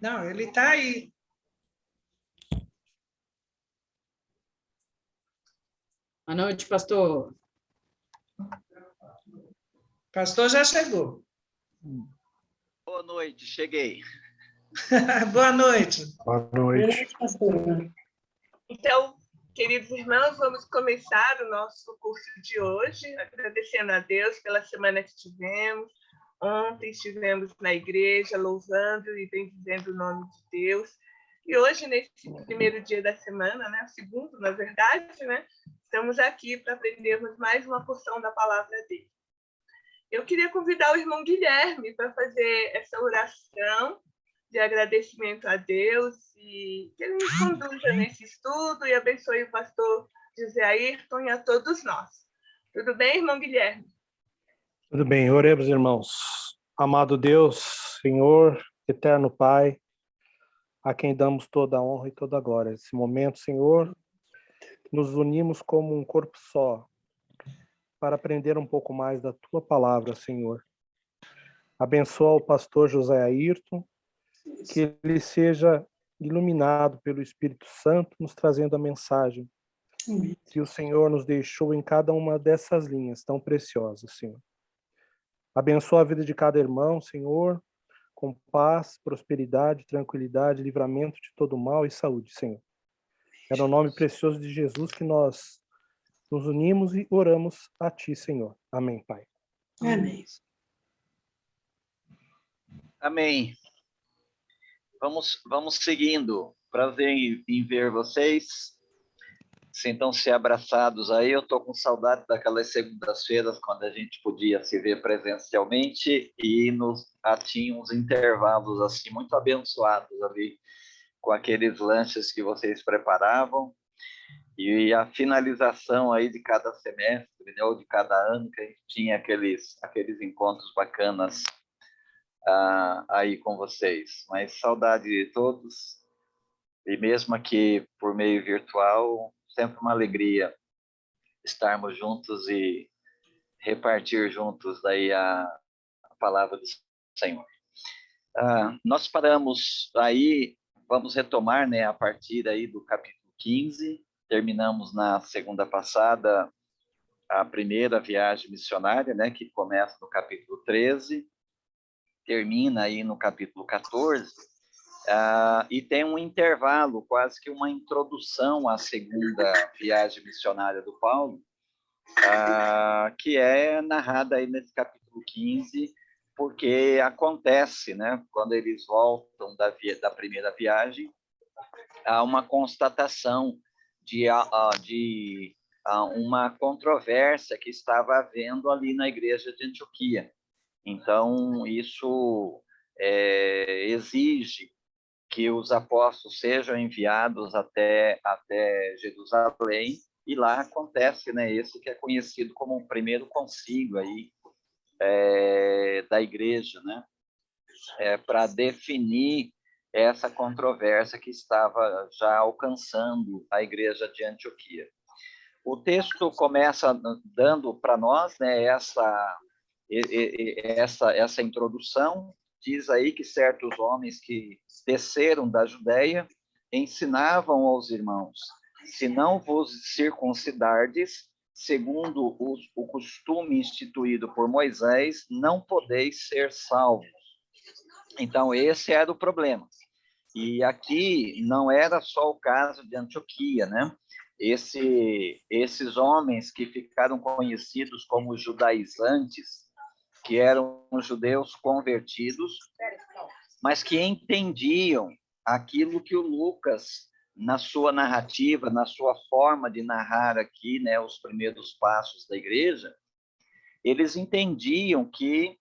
Não, ele está aí. Boa noite, pastor. Pastor já chegou. Boa noite, cheguei. Boa noite. Boa noite. Então, queridos irmãos, vamos começar o nosso curso de hoje, agradecendo a Deus pela semana que tivemos. Ontem estivemos na igreja louvando e bendizendo o nome de Deus. E hoje, nesse primeiro dia da semana, né, o segundo, na verdade, né, estamos aqui para aprendermos mais uma porção da palavra dele. Eu queria convidar o irmão Guilherme para fazer essa oração de agradecimento a Deus e que ele nos conduza nesse estudo e abençoe o pastor José Ayrton e a todos nós. Tudo bem, irmão Guilherme? Tudo bem, oremos, irmãos. Amado Deus, Senhor, eterno Pai, a quem damos toda a honra e toda a glória. Nesse momento, Senhor, nos unimos como um corpo só para aprender um pouco mais da Tua palavra, Senhor. Abençoa o pastor José Ayrton, que ele seja iluminado pelo Espírito Santo, nos trazendo a mensagem que o Senhor nos deixou em cada uma dessas linhas tão preciosas, Senhor. Abençoa a vida de cada irmão, Senhor, com paz, prosperidade, tranquilidade, livramento de todo mal e saúde, Senhor. É no nome precioso de Jesus que nós nos unimos e oramos a Ti, Senhor. Amém, Pai. Amém. Amém. Vamos seguindo. Prazer em ver vocês. Sintam-se abraçados aí. Eu estou com saudade daquelas segundas-feiras quando a gente podia se ver presencialmente e tinha uns intervalos assim muito abençoados ali com aqueles lanches que vocês preparavam e a finalização aí de cada semestre, né, ou de cada ano que a gente tinha aqueles encontros bacanas aí com vocês. Mas saudade de todos e mesmo aqui por meio virtual, sempre uma alegria estarmos juntos e repartir juntos daí a palavra do Senhor. Nós paramos aí, vamos retomar, né, a partir aí do capítulo 15, terminamos na segunda passada a primeira viagem missionária, né, que começa no capítulo 13, termina aí no capítulo 14, e tem um intervalo, quase que uma introdução à segunda viagem missionária do Paulo, que é narrada aí nesse capítulo 15, porque acontece, né, quando eles voltam da primeira viagem, há uma constatação de uma controvérsia que estava havendo ali na igreja de Antioquia. Então, isso exige que os apóstolos sejam enviados até Jerusalém, e lá acontece, né, esse que é conhecido como o primeiro concílio aí, da igreja, né, para definir essa controvérsia que estava já alcançando a igreja de Antioquia. O texto começa dando para nós, né, essa introdução. Diz aí que certos homens que desceram da Judeia ensinavam aos irmãos: se não vos circuncidardes, segundo o costume instituído por Moisés, não podeis ser salvos. Então, esse era o problema. E aqui não era só o caso de Antioquia, né? Esses homens que ficaram conhecidos como judaizantes, que eram judeus convertidos, mas que entendiam aquilo que o Lucas, na sua narrativa, na sua forma de narrar aqui, né, os primeiros passos da igreja, eles entendiam que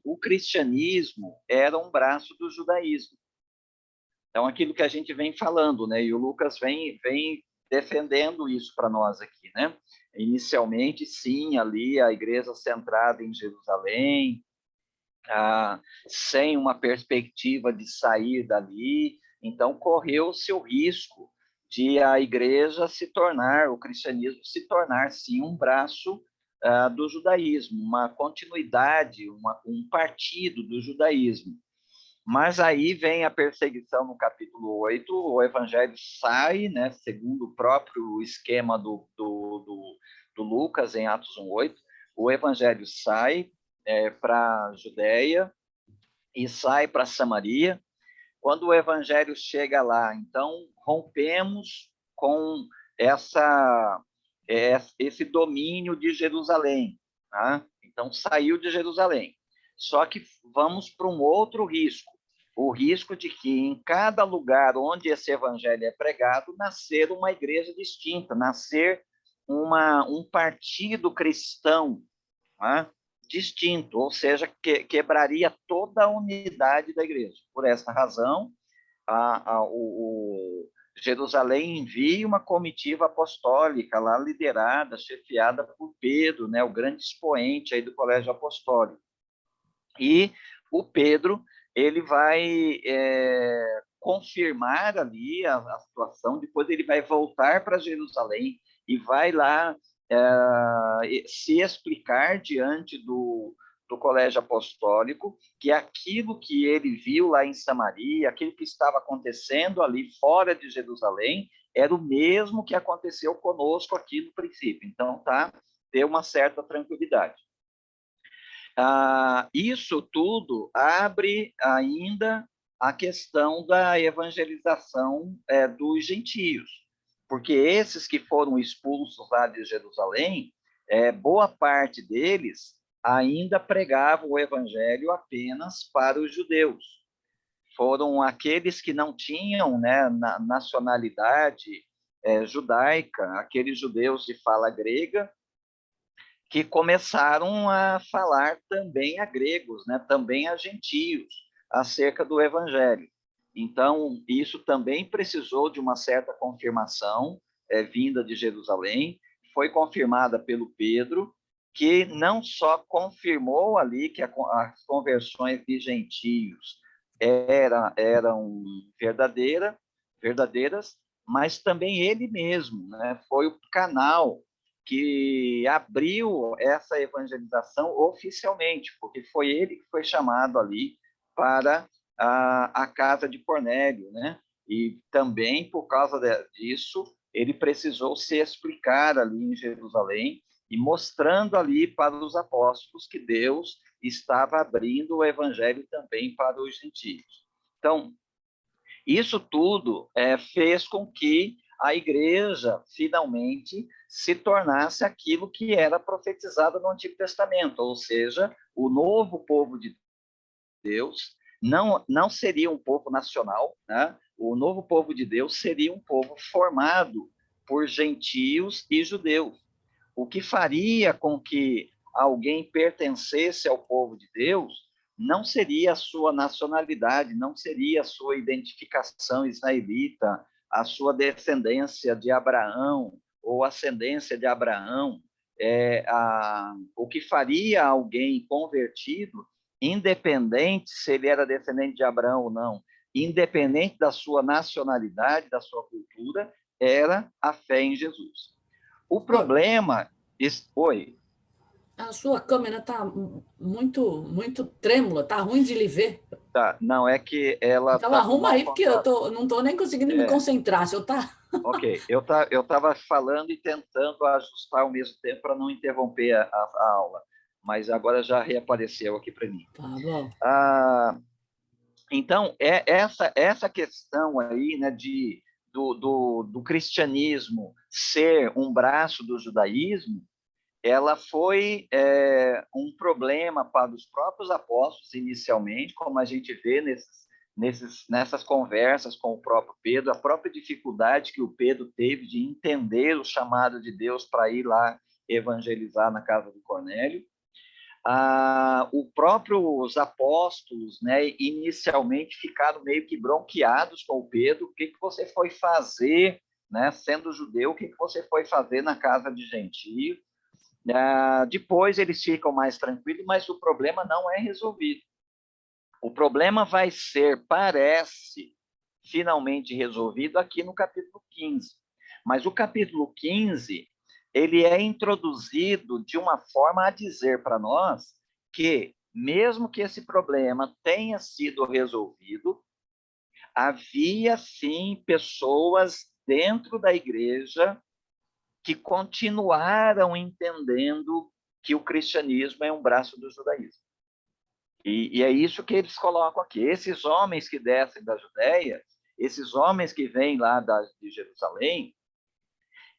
o cristianismo era um braço do judaísmo. Então, aquilo que a gente vem falando, né, e o Lucas vem defendendo isso para nós aqui, né? Inicialmente, sim, ali a igreja centrada em Jerusalém, sem uma perspectiva de sair dali, então correu-se o risco de a igreja se tornar, o cristianismo se tornar, sim, um braço do judaísmo, uma continuidade, um partido do judaísmo. Mas aí vem a perseguição no capítulo 8, o evangelho sai, né, segundo o próprio esquema do Lucas, em Atos 1:8, o evangelho sai para a Judéia e sai para Samaria. Quando o evangelho chega lá, então rompemos com esse domínio de Jerusalém. Tá? Então saiu de Jerusalém. Só que vamos para um outro risco, o risco de que em cada lugar onde esse evangelho é pregado, nascer uma igreja distinta, nascer um partido cristão, tá? Distinto, ou seja, quebraria toda a unidade da igreja. Por essa razão, o Jerusalém envia uma comitiva apostólica lá liderada, chefiada por Pedro, né, o grande expoente aí do colégio apostólico. E o Pedro, ele vai confirmar ali a situação, depois ele vai voltar para Jerusalém e vai lá se explicar diante do colégio apostólico que aquilo que ele viu lá em Samaria, aquilo que estava acontecendo ali fora de Jerusalém, era o mesmo que aconteceu conosco aqui no princípio. Então, ter uma certa tranquilidade. Isso tudo abre ainda a questão da evangelização dos gentios, porque esses que foram expulsos lá de Jerusalém, boa parte deles ainda pregavam o evangelho apenas para os judeus. Foram aqueles que não tinham, né, nacionalidade judaica, aqueles judeus de fala grega, que começaram a falar também a gregos, né, também a gentios, acerca do evangelho. Então, isso também precisou de uma certa confirmação vinda de Jerusalém, foi confirmada pelo Pedro, que não só confirmou ali que as conversões de gentios eram verdadeiras, mas também ele mesmo, né, foi o canal que abriu essa evangelização oficialmente, porque foi ele que foi chamado ali para a casa de Cornélio, né? E também, por causa disso, ele precisou se explicar ali em Jerusalém e mostrando ali para os apóstolos que Deus estava abrindo o evangelho também para os gentios. Então, isso tudo fez com que a igreja finalmente se tornasse aquilo que era profetizado no Antigo Testamento, ou seja, o novo povo de Deus não seria um povo nacional, né? O novo povo de Deus seria um povo formado por gentios e judeus, o que faria com que alguém pertencesse ao povo de Deus não seria a sua nacionalidade, não seria a sua identificação israelita, a sua descendência de Abraão ou ascendência de Abraão. O que faria alguém convertido, independente se ele era descendente de Abraão ou não, independente da sua nacionalidade, da sua cultura, era a fé em Jesus. O problema... Oi? A sua câmera está muito trêmula, está ruim de lhe ver. Tá, não, é que ela... Então arruma aí, porque eu não estou nem conseguindo me concentrar. Se eu tá... Ok, eu estava falando e tentando ajustar ao mesmo tempo para não interromper a aula, mas agora já reapareceu aqui para mim. Tá bom. Então, essa questão aí, né, do cristianismo ser um braço do judaísmo, ela foi um problema para os próprios apóstolos inicialmente, como a gente vê nessas conversas com o próprio Pedro, a própria dificuldade que o Pedro teve de entender o chamado de Deus para ir lá evangelizar na casa de Cornélio. Os apóstolos, né, inicialmente ficaram meio que bronqueados com o Pedro. O que você foi fazer, né, sendo judeu, o que você foi fazer na casa de gentio? Depois eles ficam mais tranquilos, mas o problema não é resolvido. O problema vai ser, parece, finalmente resolvido aqui no capítulo 15. Mas o capítulo 15, ele é introduzido de uma forma a dizer para nós que mesmo que esse problema tenha sido resolvido, havia sim pessoas dentro da igreja que continuaram entendendo que o cristianismo é um braço do judaísmo. E é isso que eles colocam aqui. Esses homens que descem da Judéia, esses homens que vêm lá de Jerusalém,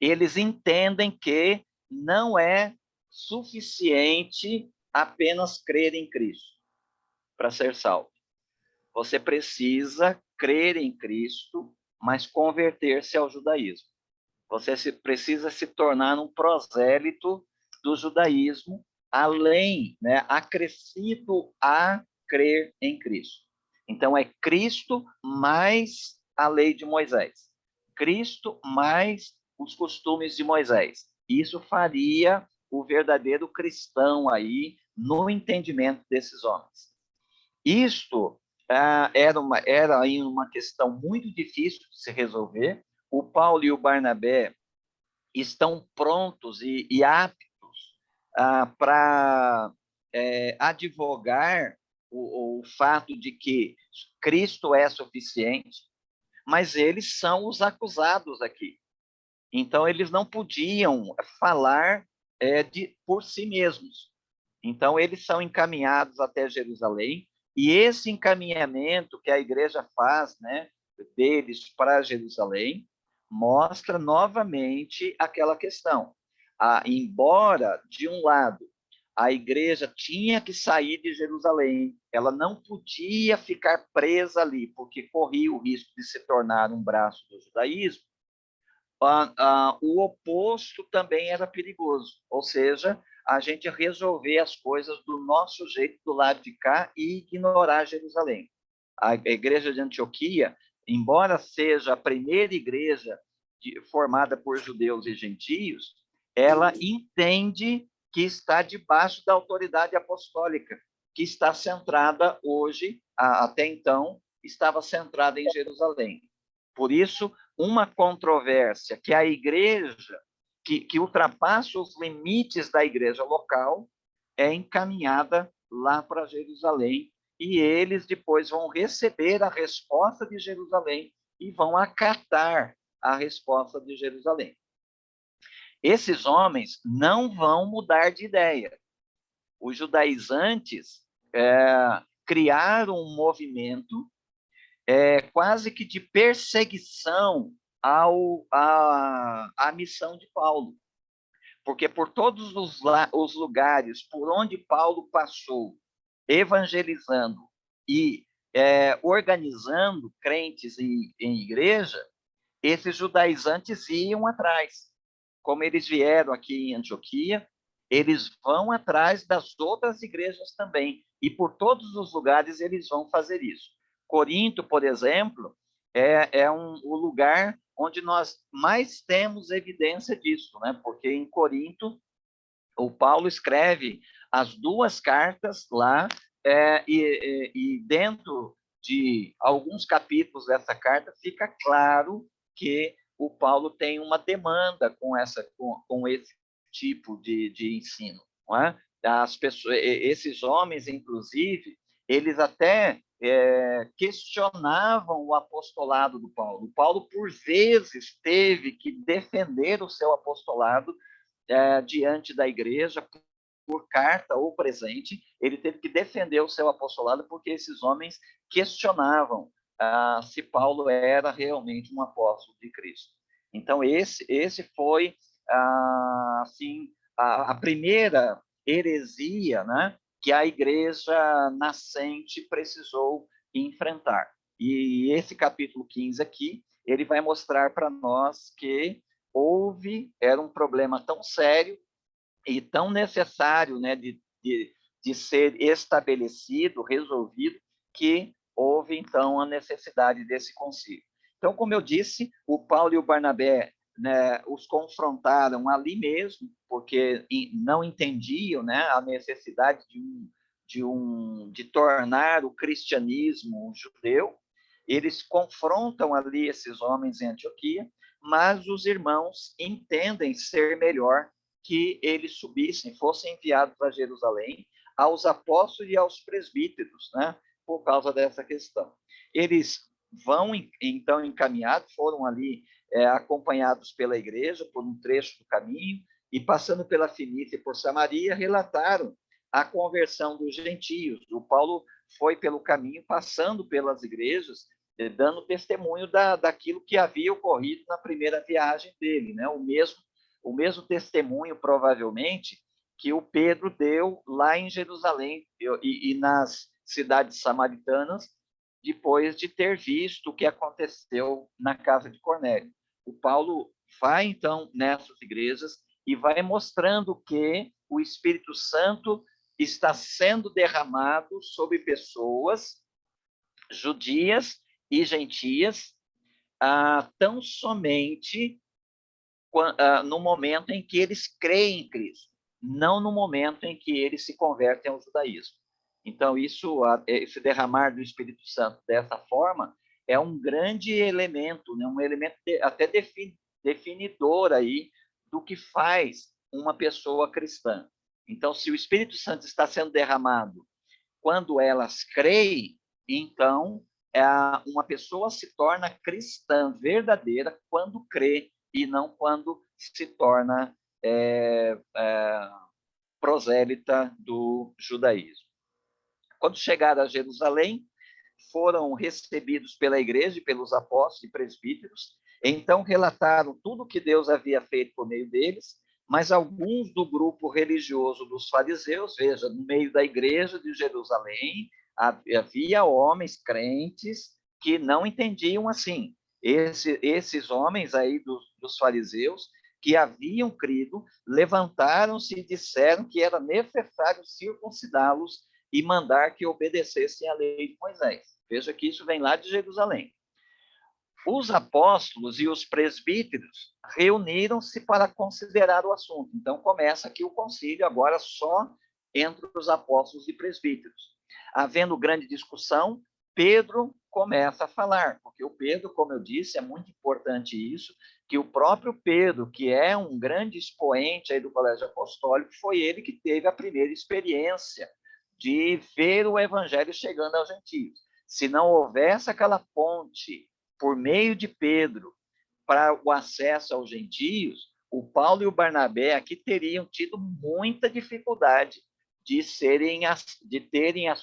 eles entendem que não é suficiente apenas crer em Cristo para ser salvo. Você precisa crer em Cristo, mas converter-se ao judaísmo. Você precisa se tornar um prosélito do judaísmo, além, né, acrescido a crer em Cristo. Então, é Cristo mais a lei de Moisés. Cristo mais os costumes de Moisés. Isso faria o verdadeiro cristão aí, no entendimento desses homens. Isto era aí uma questão muito difícil de se resolver. O Paulo e o Barnabé estão prontos e aptos para advogar o fato de que Cristo é suficiente, mas eles são os acusados aqui. Então, eles não podiam falar por si mesmos. Então, eles são encaminhados até Jerusalém, e esse encaminhamento que a igreja faz, né, deles para Jerusalém, mostra novamente aquela questão. Embora, de um lado, a igreja tinha que sair de Jerusalém, ela não podia ficar presa ali, porque corria o risco de se tornar um braço do judaísmo, o oposto também era perigoso, ou seja, a gente resolver as coisas do nosso jeito, do lado de cá, e ignorar Jerusalém. A igreja de Antioquia, embora seja a primeira igreja formada por judeus e gentios, ela entende que está debaixo da autoridade apostólica, que está centrada hoje, até então, estava centrada em Jerusalém. Por isso, uma controvérsia que a igreja, que ultrapassa os limites da igreja local, é encaminhada lá para Jerusalém, e eles depois vão receber a resposta de Jerusalém e vão acatar a resposta de Jerusalém. Esses homens não vão mudar de ideia. Os judaizantes criaram um movimento quase que de perseguição à missão de Paulo. Porque por todos os lugares por onde Paulo passou, evangelizando e organizando crentes em igreja, esses judaizantes iam atrás. Como eles vieram aqui em Antioquia, eles vão atrás das outras igrejas também. E por todos os lugares eles vão fazer isso. Corinto, por exemplo, o lugar onde nós mais temos evidência disso, né? Porque em Corinto, o Paulo escreve as 2 cartas lá, e dentro de alguns capítulos dessa carta fica claro que o Paulo tem uma demanda com esse tipo de ensino. Não é? As pessoas, esses homens, inclusive, eles até questionavam o apostolado do Paulo. O Paulo, por vezes, teve que defender o seu apostolado diante da igreja, por carta ou presente, ele teve que defender o seu apostolado, porque esses homens questionavam se Paulo era realmente um apóstolo de Cristo. Então, esse foi assim, a primeira heresia, né, que a igreja nascente precisou enfrentar. E esse capítulo 15 aqui, ele vai mostrar para nós que era um problema tão sério e tão necessário, né, de ser estabelecido, resolvido, que houve, então, a necessidade desse concílio. Então, como eu disse, o Paulo e o Barnabé, né, os confrontaram ali mesmo, porque não entendiam, né, a necessidade de tornar o cristianismo judeu. Eles confrontam ali esses homens em Antioquia, mas os irmãos entendem ser melhor que eles subissem, fossem enviados a Jerusalém, aos apóstolos e aos presbíteros, né? Por causa dessa questão. Eles vão, então, encaminhados, foram ali acompanhados pela igreja por um trecho do caminho, e passando pela Fenícia e por Samaria, relataram a conversão dos gentios. O Paulo foi pelo caminho, passando pelas igrejas, dando testemunho daquilo que havia ocorrido na primeira viagem dele, né? O mesmo testemunho, provavelmente, que o Pedro deu lá em Jerusalém e nas cidades samaritanas, depois de ter visto o que aconteceu na casa de Cornélio. O Paulo vai, então, nessas igrejas e vai mostrando que o Espírito Santo está sendo derramado sobre pessoas judias e gentias, tão somente no momento em que eles creem em Cristo, não no momento em que eles se convertem ao judaísmo. Então, esse derramar do Espírito Santo dessa forma é um grande elemento, né? Um elemento até definidor aí do que faz uma pessoa cristã. Então, se o Espírito Santo está sendo derramado quando elas creem, então uma pessoa se torna cristã verdadeira quando crê e não quando se torna prosélita do judaísmo. Quando chegaram a Jerusalém, foram recebidos pela igreja e pelos apóstolos e presbíteros, então relataram tudo o que Deus havia feito por meio deles, mas alguns do grupo religioso dos fariseus, veja, no meio da igreja de Jerusalém, havia homens crentes que não entendiam assim. Esses homens aí dos fariseus, que haviam crido, levantaram-se e disseram que era necessário circuncidá-los e mandar que obedecessem à lei de Moisés. Veja que isso vem lá de Jerusalém. Os apóstolos e os presbíteros reuniram-se para considerar o assunto. Então, começa aqui o concílio, agora só entre os apóstolos e presbíteros. Havendo grande discussão, Pedro começa a falar, porque o Pedro, como eu disse, é muito importante isso, que o próprio Pedro, que é um grande expoente aí do Colégio Apostólico, foi ele que teve a primeira experiência de ver o evangelho chegando aos gentios. Se não houvesse aquela ponte por meio de Pedro para o acesso aos gentios, o Paulo e o Barnabé aqui teriam tido muita dificuldade de terem a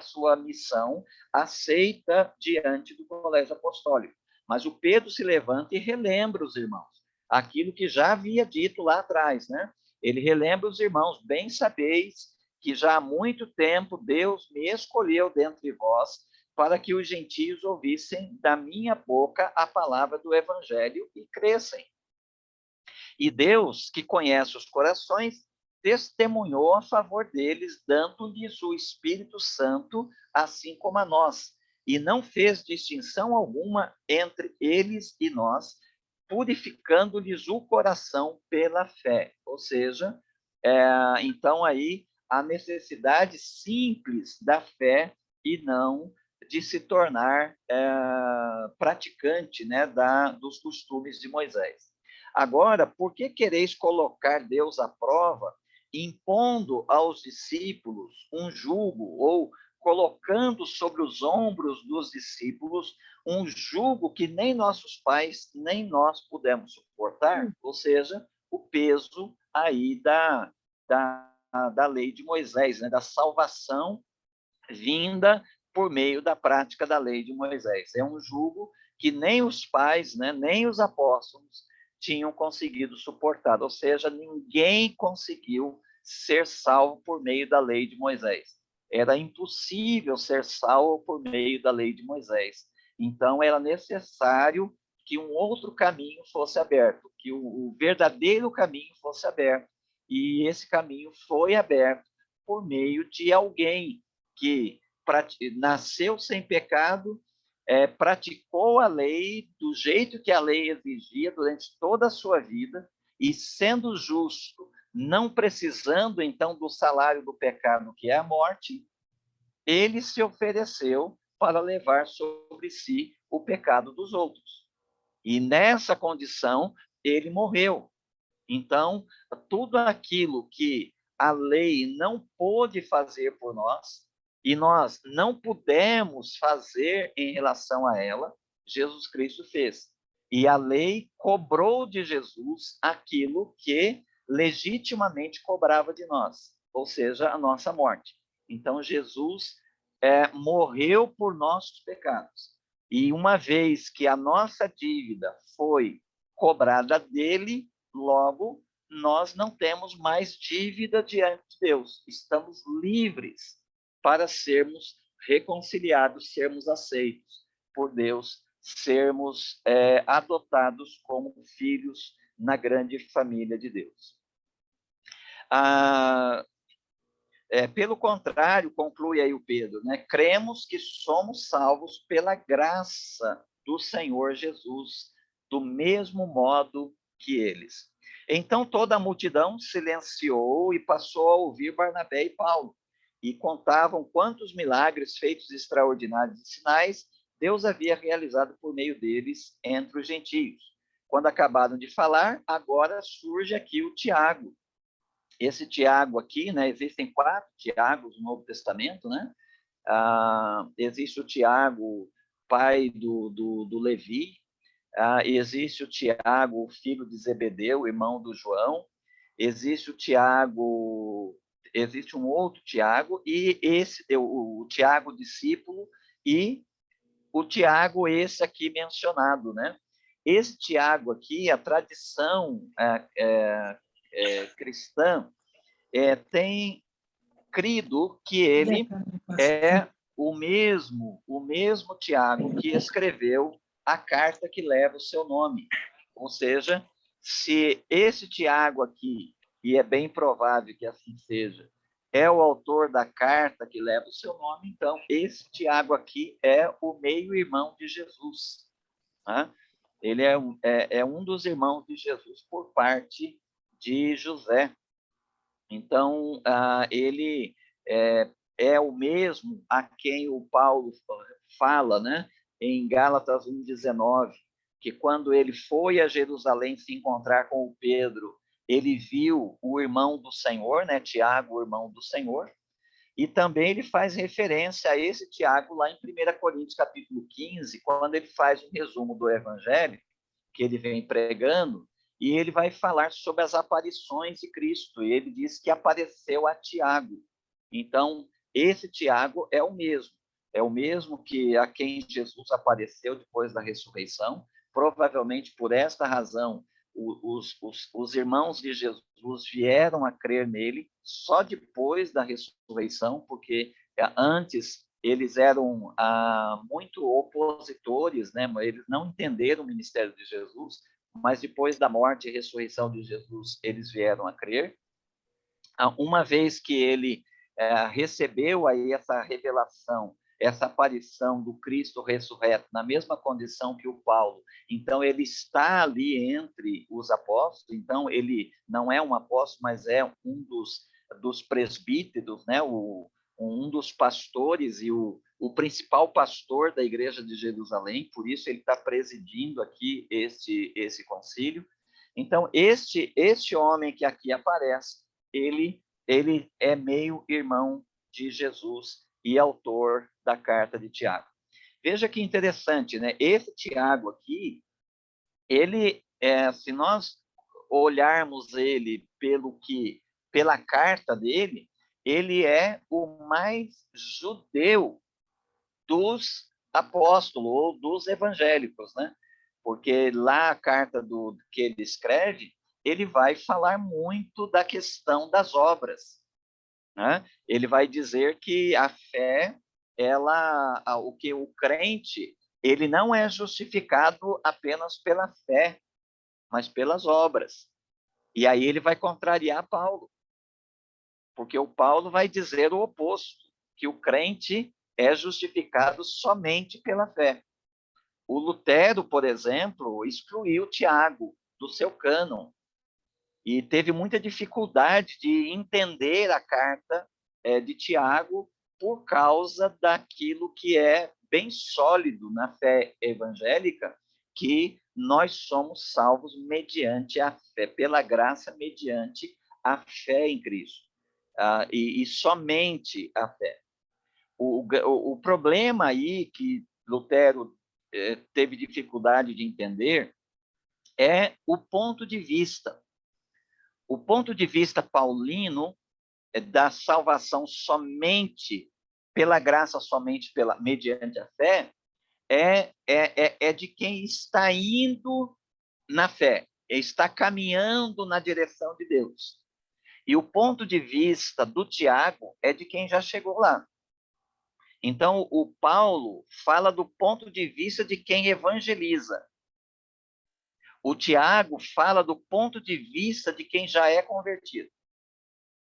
sua missão aceita diante do Colégio Apostólico. Mas o Pedro se levanta e relembra os irmãos aquilo que já havia dito lá atrás, né? Ele relembra os irmãos: bem sabeis que já há muito tempo Deus me escolheu dentre vós para que os gentios ouvissem da minha boca a palavra do evangelho e crescem. E Deus, que conhece os corações, testemunhou a favor deles, dando-lhes o Espírito Santo, assim como a nós, e não fez distinção alguma entre eles e nós, purificando-lhes o coração pela fé. Ou seja, então aí a necessidade simples da fé e não de se tornar praticante, né, dos costumes de Moisés. Agora, por que quereis colocar Deus à prova, impondo aos discípulos um jugo, ou colocando sobre os ombros dos discípulos um jugo que nem nossos pais, nem nós pudemos suportar? Ou seja, o peso aí da lei de Moisés, né, da salvação vinda por meio da prática da lei de Moisés. É um jugo que nem os pais, né, nem os apóstolos tinham conseguido suportar, ou seja, ninguém conseguiu ser salvo por meio da lei de Moisés. Era impossível ser salvo por meio da lei de Moisés. Então, era necessário que um outro caminho fosse aberto, que o verdadeiro caminho fosse aberto. E esse caminho foi aberto por meio de alguém que nasceu sem pecado, praticou a lei do jeito que a lei exigia durante toda a sua vida, e sendo justo, não precisando então do salário do pecado, que é a morte, ele se ofereceu para levar sobre si o pecado dos outros. E nessa condição, ele morreu. Então, tudo aquilo que a lei não pôde fazer por nós, e nós não pudemos fazer em relação a ela, Jesus Cristo fez. E a lei cobrou de Jesus aquilo que legitimamente cobrava de nós, ou seja, a nossa morte. Então, Jesus morreu por nossos pecados. E uma vez que a nossa dívida foi cobrada dele, logo, nós não temos mais dívida diante de Deus. Estamos livres para sermos reconciliados, sermos aceitos por Deus, sermos adotados como filhos na grande família de Deus. Pelo contrário, conclui aí o Pedro, né? Cremos que somos salvos pela graça do Senhor Jesus, do mesmo modo que eles. Então toda a multidão silenciou e passou a ouvir Barnabé e Paulo, e contavam quantos milagres feitos extraordinários e sinais Deus havia realizado por meio deles entre os gentios. Quando acabaram de falar, agora surge aqui o Tiago. Esse Tiago aqui, né, existem 4 Tiagos no Novo Testamento, né? Existe o Tiago, pai do Levi, existe o Tiago, filho de Zebedeu, irmão do João, existe o Tiago, existe um outro Tiago, e o Tiago discípulo, e o Tiago esse aqui mencionado, né? Esse Tiago aqui, a tradição cristã tem crido que ele é o mesmo Tiago que escreveu a carta que leva o seu nome. Ou seja, se esse Tiago aqui, e é bem provável que assim seja, é o autor da carta que leva o seu nome, então esse Tiago aqui é o meio-irmão de Jesus. Né? Ele é um dos irmãos de Jesus por parte de José. Então, ele é o mesmo a quem o Paulo fala, né, em Gálatas 1,19, que quando ele foi a Jerusalém se encontrar com o Pedro, ele viu o irmão do Senhor, né, Tiago, o irmão do Senhor, e também ele faz referência a esse Tiago lá em 1 Coríntios, capítulo 15, quando ele faz um resumo do evangelho que ele vem pregando, e ele vai falar sobre as aparições de Cristo, e ele diz que apareceu a Tiago. Então, esse Tiago é o mesmo que a quem Jesus apareceu depois da ressurreição. Provavelmente por esta razão, os irmãos de Jesus vieram a crer nele só depois da ressurreição, porque antes eles eram muito opositores, né? Eles não entenderam o ministério de Jesus, mas depois da morte e ressurreição de Jesus, eles vieram a crer. Uma vez que ele recebeu aí essa revelação, essa aparição do Cristo ressurreto, na mesma condição que o Paulo, então ele está ali entre os apóstolos, então ele não é um apóstolo, mas é um dos presbíteros, né? Um dos pastores e o principal pastor da igreja de Jerusalém, por isso ele está presidindo aqui esse concílio. Então, este homem que aqui aparece, ele é meio-irmão de Jesus e autor da carta de Tiago. Veja que interessante, né? Esse Tiago aqui, ele, se nós olharmos ele pela carta dele, ele é o mais judeu dos apóstolos ou dos evangélicos, né? Porque lá a carta que ele escreve, ele vai falar muito da questão das obras, né? Ele vai dizer que a fé, o crente, ele não é justificado apenas pela fé, mas pelas obras. E aí ele vai contrariar Paulo, porque o Paulo vai dizer o oposto, que o crente é justificado somente pela fé. O Lutero, por exemplo, excluiu Tiago do seu cânon e teve muita dificuldade de entender a carta de Tiago por causa daquilo que é bem sólido na fé evangélica, que nós somos salvos mediante a fé, pela graça, mediante a fé em Cristo. e somente a fé. O problema aí que Lutero teve dificuldade de entender é o ponto de vista. O ponto de vista paulino da salvação somente pela graça, somente mediante a fé, é de quem está indo na fé, está caminhando na direção de Deus. E o ponto de vista do Tiago é de quem já chegou lá. Então, o Paulo fala do ponto de vista de quem evangeliza. O Tiago fala do ponto de vista de quem já é convertido.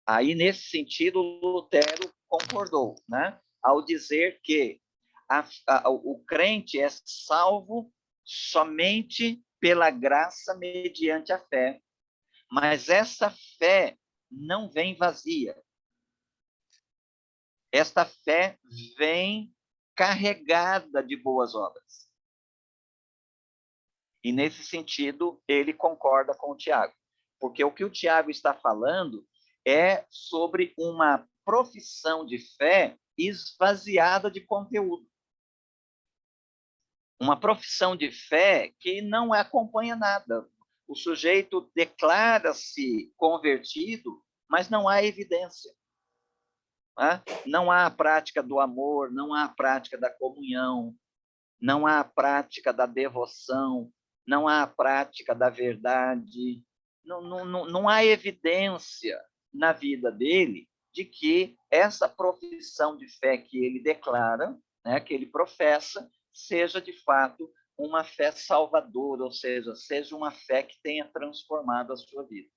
Aí, nesse sentido, Lutero concordou, né? Ao dizer que o crente é salvo somente pela graça mediante a fé, mas essa fé não vem vazia. Esta fé vem carregada de boas obras. E, nesse sentido, ele concorda com o Tiago. Porque o que o Tiago está falando é sobre uma profissão de fé esvaziada de conteúdo. Uma profissão de fé que não acompanha nada. O sujeito declara-se convertido, mas não há evidência. Não há a prática do amor, não há a prática da comunhão, não há a prática da devoção, não há a prática da verdade, não há evidência na vida dele de que essa profissão de fé que ele declara, né, que ele professa, seja de fato uma fé salvadora, ou seja uma fé que tenha transformado a sua vida.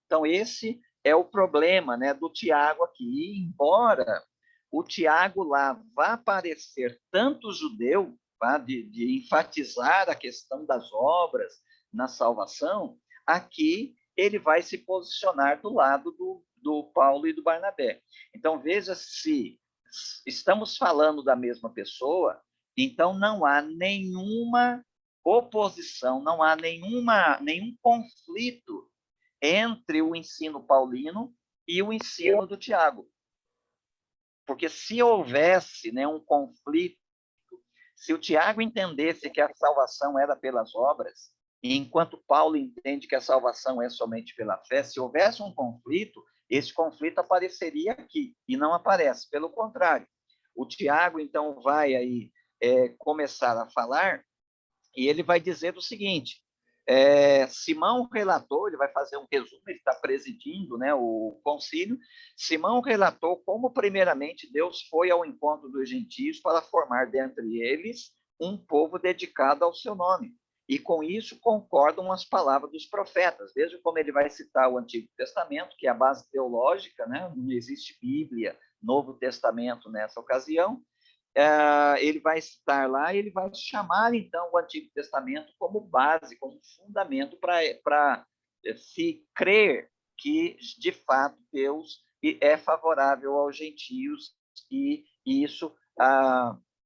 Então, esse é o problema, né, do Tiago aqui. Embora o Tiago lá vá parecer tanto judeu, de enfatizar a questão das obras na salvação, aqui ele vai se posicionar do lado do Paulo e do Barnabé. Então, veja, se estamos falando da mesma pessoa, então não há nenhuma oposição, não há nenhum conflito entre o ensino paulino e o ensino do Tiago. Porque se houvesse, né, um conflito, se o Tiago entendesse que a salvação era pelas obras, e enquanto Paulo entende que a salvação é somente pela fé, se houvesse um conflito, esse conflito apareceria aqui, e não aparece. Pelo contrário, o Tiago, então, vai aí começar a falar, e ele vai dizer o seguinte: Simão relatou, ele vai fazer um resumo, ele está presidindo, né, o concílio. Simão relatou como, primeiramente, Deus foi ao encontro dos gentios para formar dentre eles um povo dedicado ao seu nome. E com isso concordam as palavras dos profetas. Veja como ele vai citar o Antigo Testamento, que é a base teológica, né? Não existe Bíblia, Novo Testamento nessa ocasião. Ele vai citar lá, ele vai chamar, então, o Antigo Testamento como base, como fundamento para se crer que, de fato, Deus é favorável aos gentios e isso,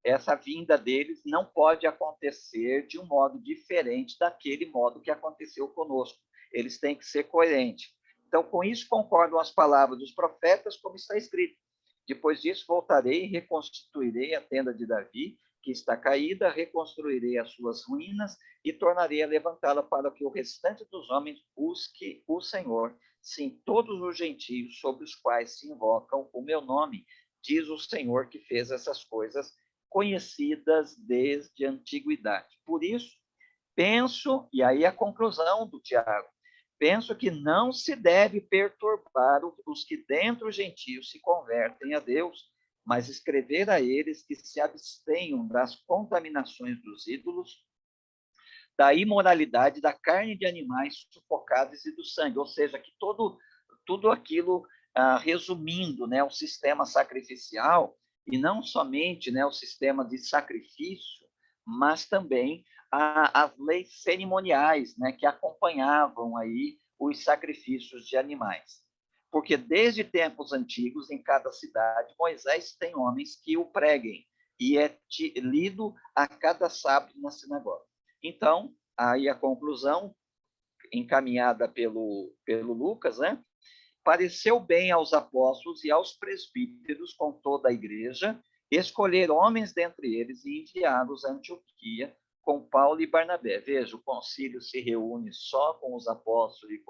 essa vinda deles não pode acontecer de um modo diferente daquele modo que aconteceu conosco. Eles têm que ser coerentes. Então, com isso, concordam as palavras dos profetas, como está escrito. Depois disso, voltarei e reconstituirei a tenda de Davi, que está caída, reconstruirei as suas ruínas e tornarei a levantá-la para que o restante dos homens busque o Senhor, sim, todos os gentios sobre os quais se invocam o meu nome, diz o Senhor que fez essas coisas conhecidas desde a antiguidade. Por isso, penso, e aí a conclusão do Tiago, penso que não se deve perturbar os que dentro dos gentios se convertem a Deus, mas escrever a eles que se abstenham das contaminações dos ídolos, da imoralidade, da carne de animais sufocados e do sangue, ou seja, que tudo aquilo, resumindo, né, o sistema sacrificial, e não somente, né, o sistema de sacrifício, mas também as leis cerimoniais, né, que acompanhavam aí os sacrifícios de animais. Porque desde tempos antigos, em cada cidade, Moisés tem homens que o preguem, e é lido a cada sábado na sinagoga. Então, aí a conclusão, encaminhada pelo Lucas, né? pareceu bem aos apóstolos e aos presbíteros com toda a igreja escolher homens dentre eles e enviá-los a Antioquia com Paulo e Barnabé. Veja, o concílio se reúne só com os apóstolos e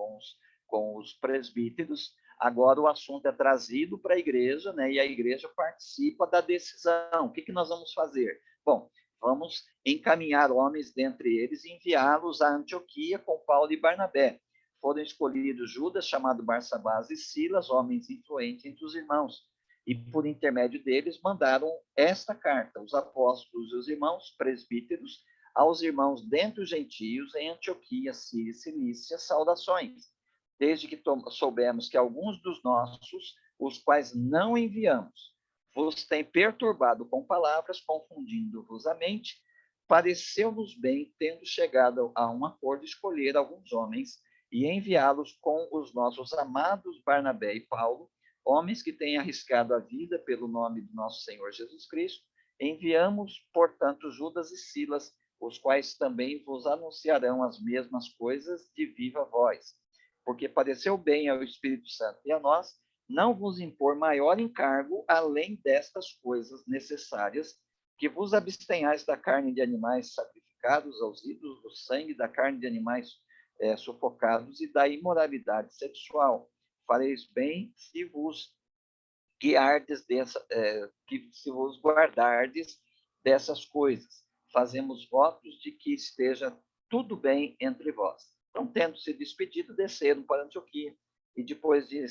com os presbíteros. Agora o assunto é trazido para a igreja, né? E a igreja participa da decisão. O que nós vamos fazer? Bom, vamos encaminhar homens dentre eles e enviá-los a Antioquia com Paulo e Barnabé. Foram escolhidos Judas, chamado Barsabás, e Silas, homens influentes entre os irmãos. E por intermédio deles mandaram esta carta, os apóstolos e os irmãos presbíteros, aos irmãos dentre os gentios em Antioquia, Síria e Cilícia, saudações. Desde que soubemos que alguns dos nossos, os quais não enviamos, vos têm perturbado com palavras, confundindo-vos a mente, pareceu-nos bem, tendo chegado a um acordo, escolher alguns homens e enviá-los com os nossos amados Barnabé e Paulo, homens que têm arriscado a vida pelo nome do nosso Senhor Jesus Cristo. Enviamos, portanto, Judas e Silas, os quais também vos anunciarão as mesmas coisas de viva voz, porque pareceu bem ao Espírito Santo e a nós não vos impor maior encargo além destas coisas necessárias, que vos abstenhais da carne de animais sacrificados aos ídolos, do sangue da carne de animais sufocados e da imoralidade sexual. Fareis bem se vos guiardes se vos guardardes dessas coisas. Fazemos votos de que esteja tudo bem entre vós. Então, tendo se despedido, desceram para Antioquia e depois de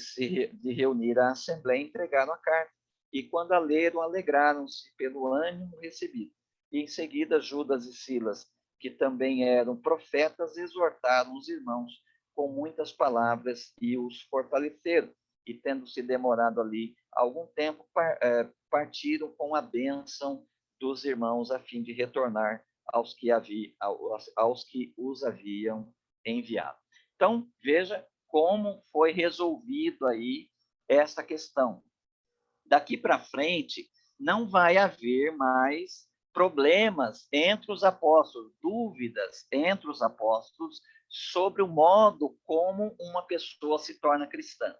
reunir a assembleia, entregaram a carta. E quando a leram, alegraram-se pelo ânimo recebido. E em seguida, Judas e Silas, que também eram profetas, exortaram os irmãos com muitas palavras e os fortaleceram. E, tendo se demorado ali algum tempo, partiram com a bênção dos irmãos a fim de retornar aos que os haviam enviado. Então, veja como foi resolvido aí essa questão. Daqui para frente, não vai haver mais problemas entre os apóstolos, dúvidas entre os apóstolos sobre o modo como uma pessoa se torna cristã,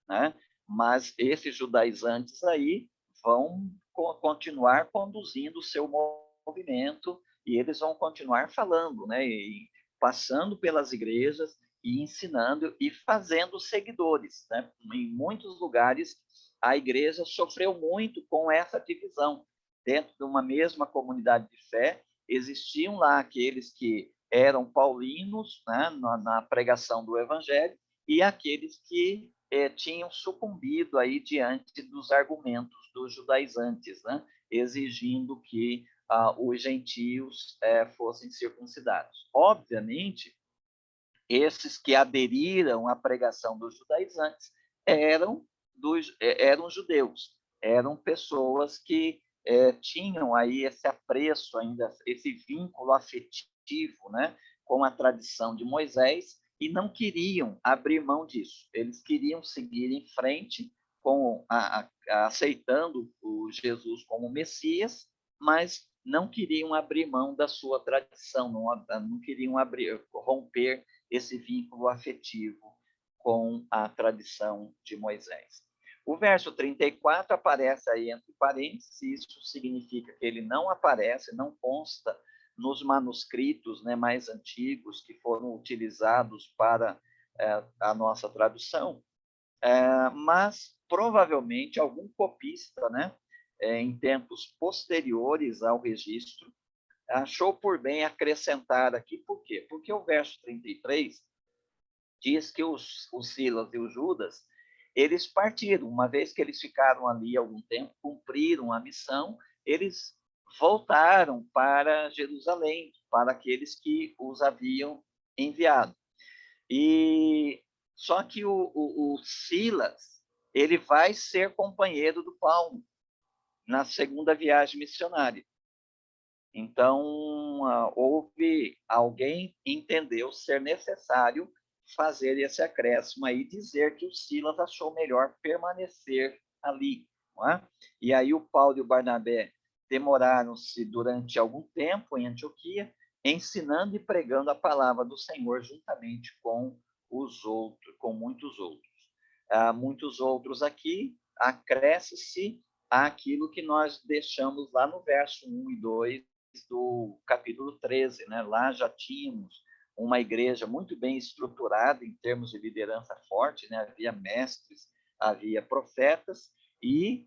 né? Mas esses judaizantes aí vão continuar conduzindo o seu movimento e eles vão continuar falando, né? E passando pelas igrejas e ensinando e fazendo seguidores, né? Em muitos lugares a igreja sofreu muito com essa divisão. Dentro de uma mesma comunidade de fé, existiam lá aqueles que eram paulinos, né, na pregação do evangelho, e aqueles que tinham sucumbido aí diante dos argumentos dos judaizantes, né, exigindo que os gentios fossem circuncidados. Obviamente, esses que aderiram à pregação dos judaizantes eram judeus, eram pessoas que tinham aí esse apreço ainda, esse vínculo afetivo, né, com a tradição de Moisés e não queriam abrir mão disso. Eles queriam seguir em frente aceitando o Jesus como Messias, mas não queriam abrir mão da sua tradição, não queriam romper esse vínculo afetivo com a tradição de Moisés. O verso 34 aparece aí entre parênteses, isso significa que ele não aparece, não consta nos manuscritos, né, mais antigos que foram utilizados para a nossa tradução, mas provavelmente algum copista, né, em tempos posteriores ao registro, achou por bem acrescentar aqui. Por quê? Porque o verso 33 diz que os Silas e os Judas, eles partiram, uma vez que eles ficaram ali algum tempo, cumpriram a missão, eles voltaram para Jerusalém, para aqueles que os haviam enviado. E só que o Silas, ele vai ser companheiro do Paulo na segunda viagem missionária. Então, houve alguém entendeu ser necessário fazer esse acréscimo aí, dizer que o Silas achou melhor permanecer ali, não é? E aí o Paulo e o Barnabé demoraram-se durante algum tempo em Antioquia, ensinando e pregando a palavra do Senhor juntamente com muitos outros. muitos outros aqui, acresce-se àquilo que nós deixamos lá no verso 1 e 2 do capítulo 13, né? Lá já tínhamos uma igreja muito bem estruturada em termos de liderança forte, né? Havia mestres, havia profetas, e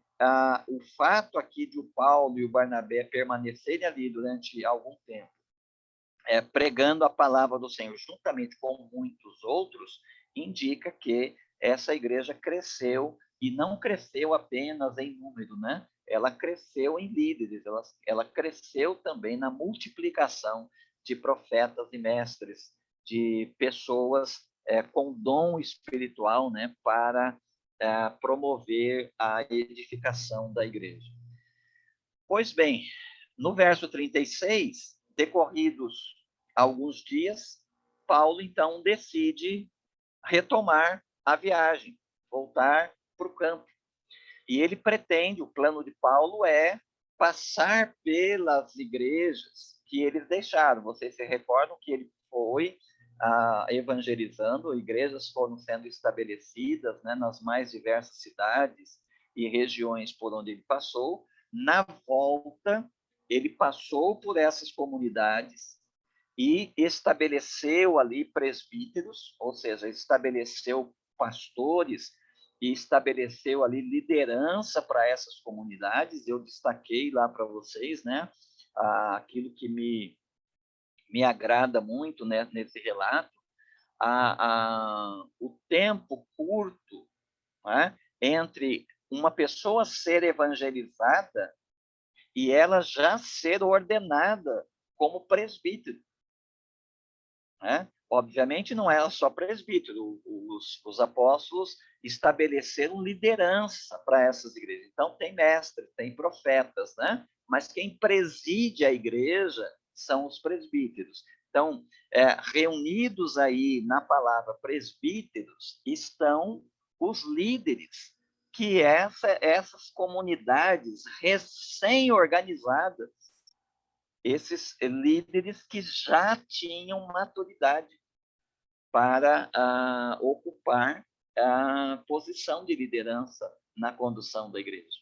o fato aqui de o Paulo e o Barnabé permanecerem ali durante algum tempo, pregando a palavra do Senhor, juntamente com muitos outros, indica que essa igreja cresceu, e não cresceu apenas em número, né? Ela cresceu em líderes, ela cresceu também na multiplicação de profetas e mestres, de pessoas com dom espiritual, né, para promover a edificação da igreja. Pois bem, no verso 36, decorridos alguns dias, Paulo, então, decide retomar a viagem, voltar para o campo. E ele pretende, o plano de Paulo é passar pelas igrejas que eles deixaram. Vocês se recordam que ele foi evangelizando, igrejas foram sendo estabelecidas, né, nas mais diversas cidades e regiões por onde ele passou. Na volta, ele passou por essas comunidades e estabeleceu ali presbíteros, ou seja, estabeleceu pastores e estabeleceu ali liderança para essas comunidades. Eu destaquei lá para vocês, né, aquilo que me agrada muito, né, nesse relato, o tempo curto, né, entre uma pessoa ser evangelizada e ela já ser ordenada como presbítero, né? Obviamente não era só presbítero, os apóstolos estabeleceram liderança para essas igrejas. Então tem mestres, tem profetas, né? Mas quem preside a igreja são os presbíteros. Então, reunidos aí na palavra presbíteros estão os líderes, que essas comunidades recém-organizadas, esses líderes que já tinham maturidade para ocupar a posição de liderança na condução da igreja.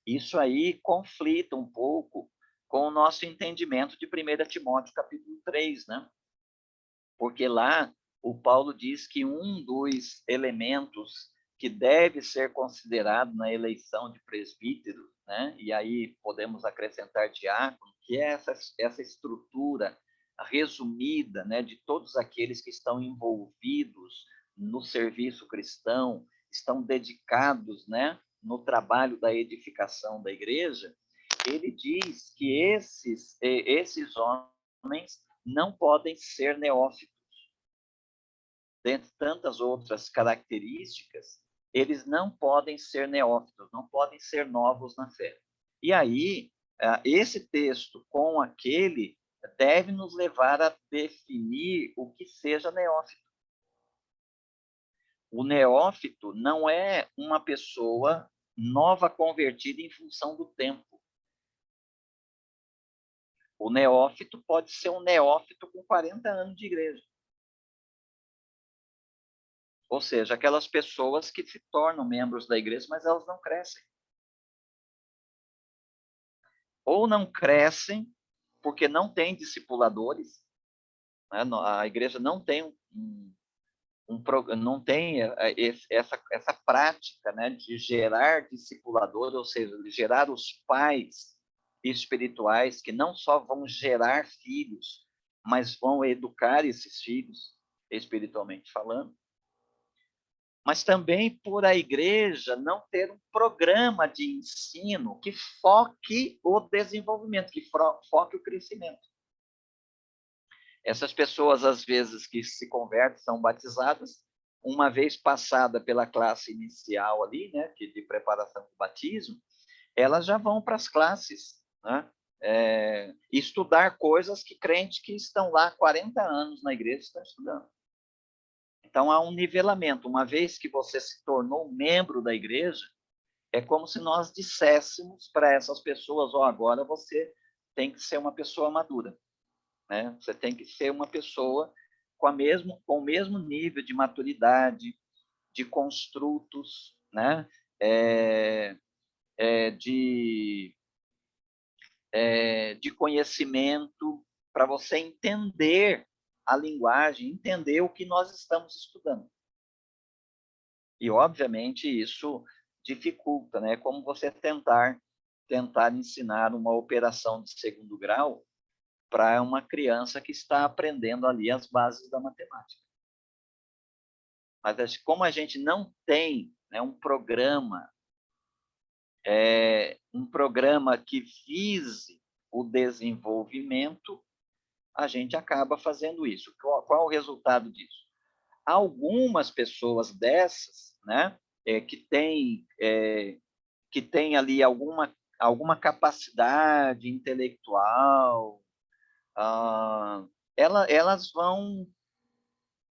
Isso aí conflita um pouco com o nosso entendimento de 1 Timóteo capítulo 3, né? Porque lá o Paulo diz que um dos elementos que deve ser considerado na eleição de presbítero, né? E aí podemos acrescentar diácono, que é essa estrutura resumida, né, de todos aqueles que estão envolvidos no serviço cristão, estão dedicados, né, no trabalho da edificação da igreja. Ele diz que esses homens não podem ser neófitos. Dentre tantas outras características, eles não podem ser neófitos, não podem ser novos na fé. E aí, esse texto com aquele deve nos levar a definir o que seja neófito. O neófito não é uma pessoa nova convertida em função do tempo. O neófito pode ser um neófito com 40 anos de igreja. Ou seja, aquelas pessoas que se tornam membros da igreja, mas elas não crescem. Ou não crescem porque não tem discipuladores, né? A igreja não tem não tem essa prática, né, de gerar discipuladores, ou seja, de gerar os pais espirituais que não só vão gerar filhos, mas vão educar esses filhos, espiritualmente falando. Mas também por a igreja não ter um programa de ensino que foque o desenvolvimento, que foque o crescimento. Essas pessoas, às vezes, que se convertem, são batizadas, uma vez passada pela classe inicial ali, né, de preparação para o batismo, elas já vão para as classes, né, estudar coisas que crentes que estão lá há 40 anos na igreja estão estudando. Então, há um nivelamento. Uma vez que você se tornou membro da igreja, é como se nós disséssemos para essas pessoas, agora você tem que ser uma pessoa madura, né? Você tem que ser uma pessoa com o mesmo nível de maturidade, de construtos, né? De conhecimento, para você entender a linguagem, entender o que nós estamos estudando. E, obviamente, isso dificulta, né? Como você tentar ensinar uma operação de segundo grau para uma criança que está aprendendo ali as bases da matemática. Mas como a gente não tem, né, um programa que vise o desenvolvimento, a gente acaba fazendo isso. Qual o resultado disso? Algumas pessoas dessas, né, que têm ali alguma capacidade intelectual, elas vão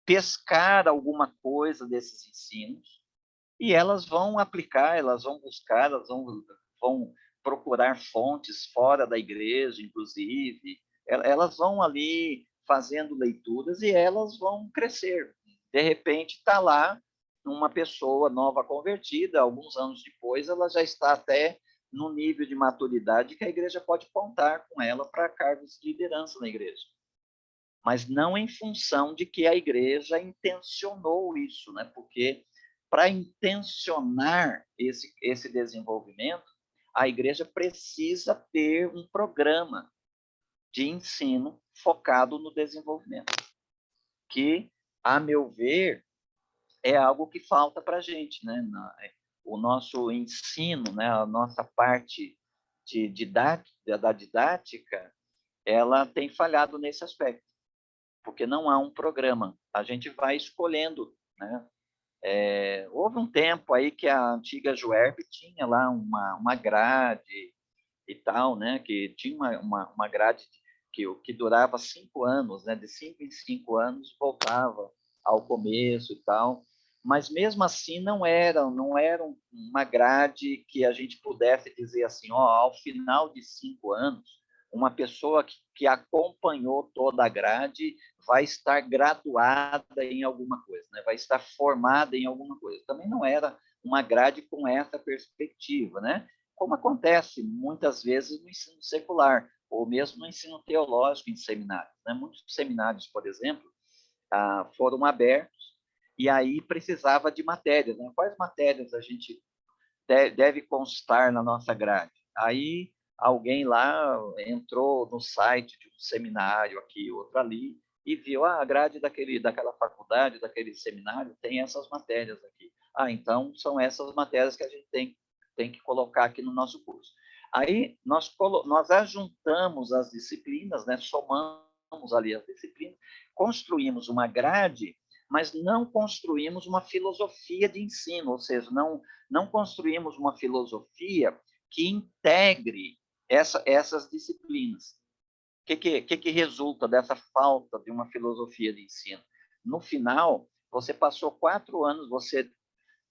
pescar alguma coisa desses ensinos e elas vão aplicar, elas vão buscar, elas vão procurar fontes fora da igreja, inclusive. Elas vão ali fazendo leituras e elas vão crescer. De repente, está lá uma pessoa nova convertida, alguns anos depois, ela já está até no nível de maturidade que a igreja pode contar com ela para cargos de liderança na igreja. Mas não em função de que a igreja intencionou isso, né? Porque para intencionar esse desenvolvimento, a igreja precisa ter um programa de ensino focado no desenvolvimento, que, a meu ver, é algo que falta para a gente, né? O nosso ensino, né? A nossa parte da didática, ela tem falhado nesse aspecto, porque não há um programa. A gente vai escolhendo, né? Houve um tempo aí que a antiga Juerp tinha lá uma grade e tal, né? Que tinha uma grade que durava 5 anos, né? De 5 em 5 anos voltava ao começo e tal. Mas mesmo assim não era uma grade que a gente pudesse dizer assim, ó, ao final de 5 anos, uma pessoa que acompanhou toda a grade vai estar graduada em alguma coisa, né? Vai estar formada em alguma coisa. Também não era uma grade com essa perspectiva, né? Como acontece muitas vezes no ensino secular, ou mesmo no ensino teológico em seminários, né? Muitos seminários, por exemplo, foram abertos e aí precisava de matérias, né? Quais matérias a gente deve constar na nossa grade? Aí alguém lá entrou no site de um seminário aqui, outro ali, e viu a grade daquela faculdade, daquele seminário, tem essas matérias aqui. Então são essas matérias que a gente tem que colocar aqui no nosso curso. Aí nós ajuntamos as disciplinas, né? Somamos ali as disciplinas, construímos uma grade, mas não construímos uma filosofia de ensino, ou seja, não construímos uma filosofia que integre essas disciplinas. O que resulta dessa falta de uma filosofia de ensino? No final, você passou 4 anos, você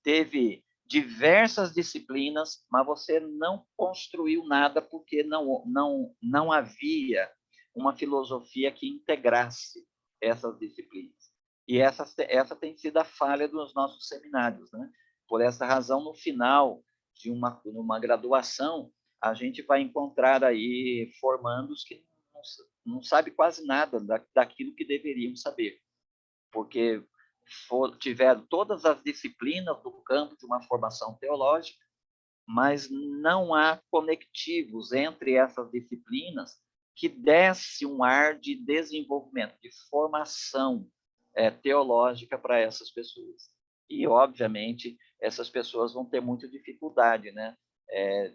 teve diversas disciplinas, mas você não construiu nada porque não havia uma filosofia que integrasse essas disciplinas. E essa tem sido a falha dos nossos seminários, né? Por essa razão, no final de uma graduação, a gente vai encontrar aí formandos que não sabem quase nada daquilo que deveriam saber, porque tiveram todas as disciplinas do campo de uma formação teológica, mas não há conectivos entre essas disciplinas que desse um ar de desenvolvimento, de formação teológica para essas pessoas. E, obviamente, essas pessoas vão ter muita dificuldade, né,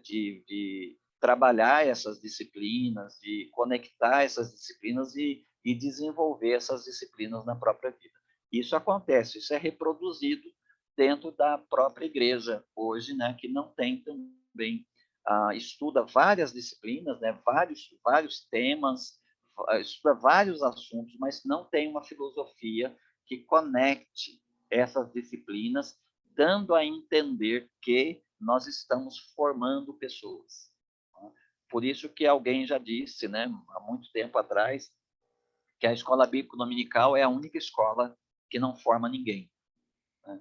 de trabalhar essas disciplinas, de conectar essas disciplinas e desenvolver essas disciplinas na própria vida. Isso acontece, isso é reproduzido dentro da própria igreja hoje, né, que não tem também, estuda várias disciplinas, né, vários temas, estuda vários assuntos, mas não tem uma filosofia que conecte essas disciplinas, dando a entender que nós estamos formando pessoas. Por isso que alguém já disse, né, há muito tempo atrás, que a escola bíblica dominical é a única escola que não forma ninguém, né?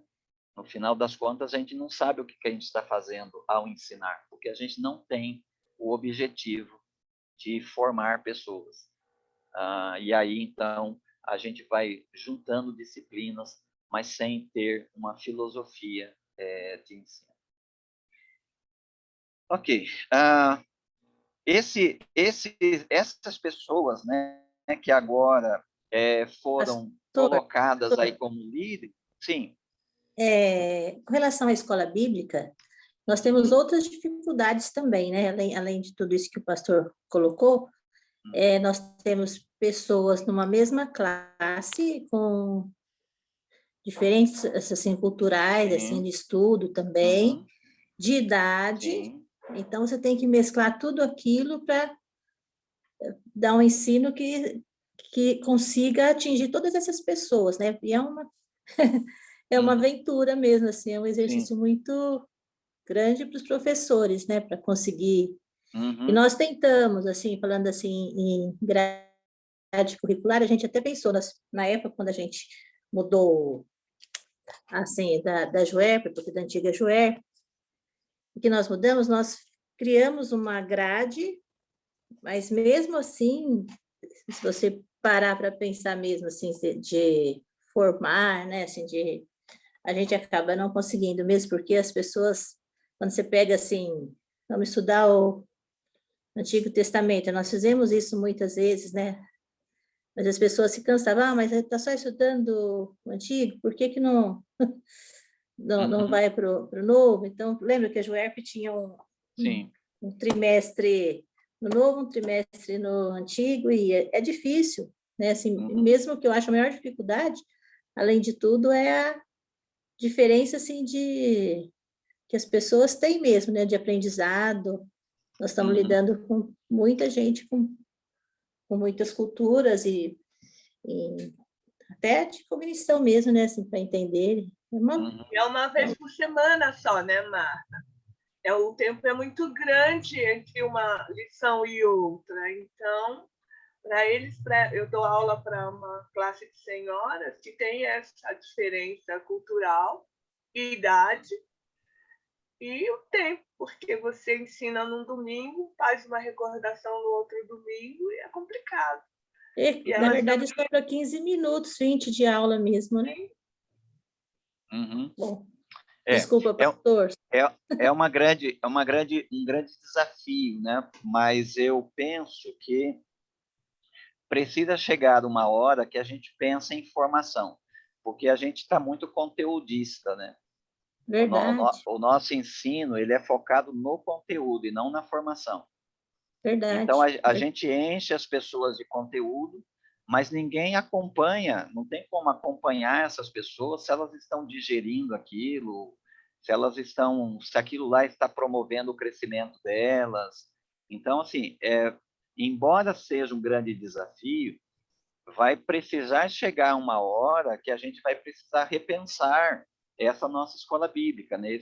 No final das contas, a gente não sabe o que a gente está fazendo ao ensinar, porque a gente não tem o objetivo de formar pessoas. E aí, então, a gente vai juntando disciplinas, mas sem ter uma filosofia de ensino. Ok. Essas pessoas, né, que agora foram colocadas aí como líderes, sim. Com relação à escola bíblica, nós temos outras dificuldades também, né? Além de tudo isso que o pastor colocou, nós temos pessoas numa mesma classe com diferentes assim culturais, Sim. assim de estudo também, de idade. Sim. Então você tem que mesclar tudo aquilo para dar um ensino que consiga atingir todas essas pessoas, né? E é uma aventura mesmo, assim, é um exercício muito grande para os professores, né? Para conseguir. E nós tentamos, assim, falando assim em grade curricular, a gente até pensou na época quando a gente mudou assim da Juerp, porque da antiga Juerp, o que nós mudamos, nós criamos uma grade, mas mesmo assim, se você parar para pensar mesmo assim de formar, né, assim a gente acaba não conseguindo mesmo, porque as pessoas, quando você pega assim, vamos estudar o Antigo Testamento, nós fizemos isso muitas vezes, né? Mas as pessoas se cansavam, mas está só estudando o Antigo, por que não não vai para o Novo? Então, lembra que a Juerp tinha um trimestre no Novo, um trimestre no Antigo, e é difícil, né? Assim, mesmo que eu acho a maior dificuldade, além de tudo, é a diferença assim que as pessoas têm mesmo, né, de aprendizado. Nós estamos lidando com muita gente com muitas culturas e até de cognição mesmo, né, assim, para entender. É uma vez por semana só, né, Marta? O tempo é muito grande entre uma lição e outra. Então, para eles, eu dou aula para uma classe de senhoras que tem essa diferença cultural, idade e o tempo, porque você ensina num domingo, faz uma recordação no outro domingo e é complicado. Na verdade, sobra 15 minutos, 20 de aula mesmo, né? Bom, desculpa, pastor. Um grande desafio, né? Mas eu penso que precisa chegar uma hora que a gente pensa em formação, porque a gente está muito conteudista, né? Verdade. O nosso ensino ele é focado no conteúdo e não na formação. Verdade. Então, a gente enche as pessoas de conteúdo, mas ninguém acompanha, não tem como acompanhar essas pessoas se elas estão digerindo aquilo, se aquilo lá está promovendo o crescimento delas. Então, assim, embora seja um grande desafio, vai precisar chegar uma hora que a gente vai precisar repensar essa nossa escola bíblica, né?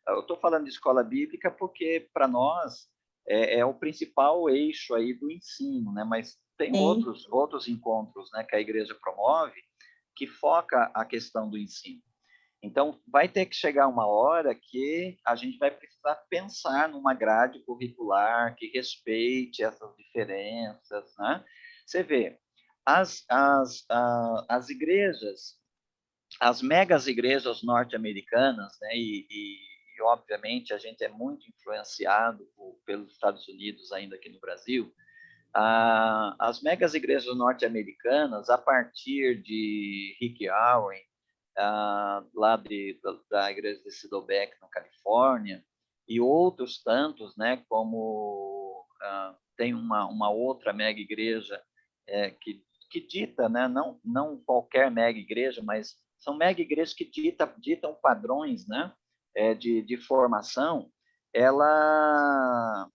Eu estou falando de escola bíblica porque, para nós, é o principal eixo aí do ensino, né? Mas tem outros encontros, né, que a igreja promove que foca a questão do ensino. Então, vai ter que chegar uma hora que a gente vai precisar pensar numa grade curricular que respeite essas diferenças, né? Você vê, as igrejas, as megas igrejas norte-americanas, né, e obviamente a gente é muito influenciado pelos Estados Unidos ainda aqui no Brasil, as megas igrejas norte-americanas, a partir de Rick Warren, lá da igreja de Saddleback, na Califórnia, e outros tantos, né, como tem uma outra mega igreja que dita, né, não qualquer mega igreja, mas são mega igrejas que ditam padrões, né, de formação. Ela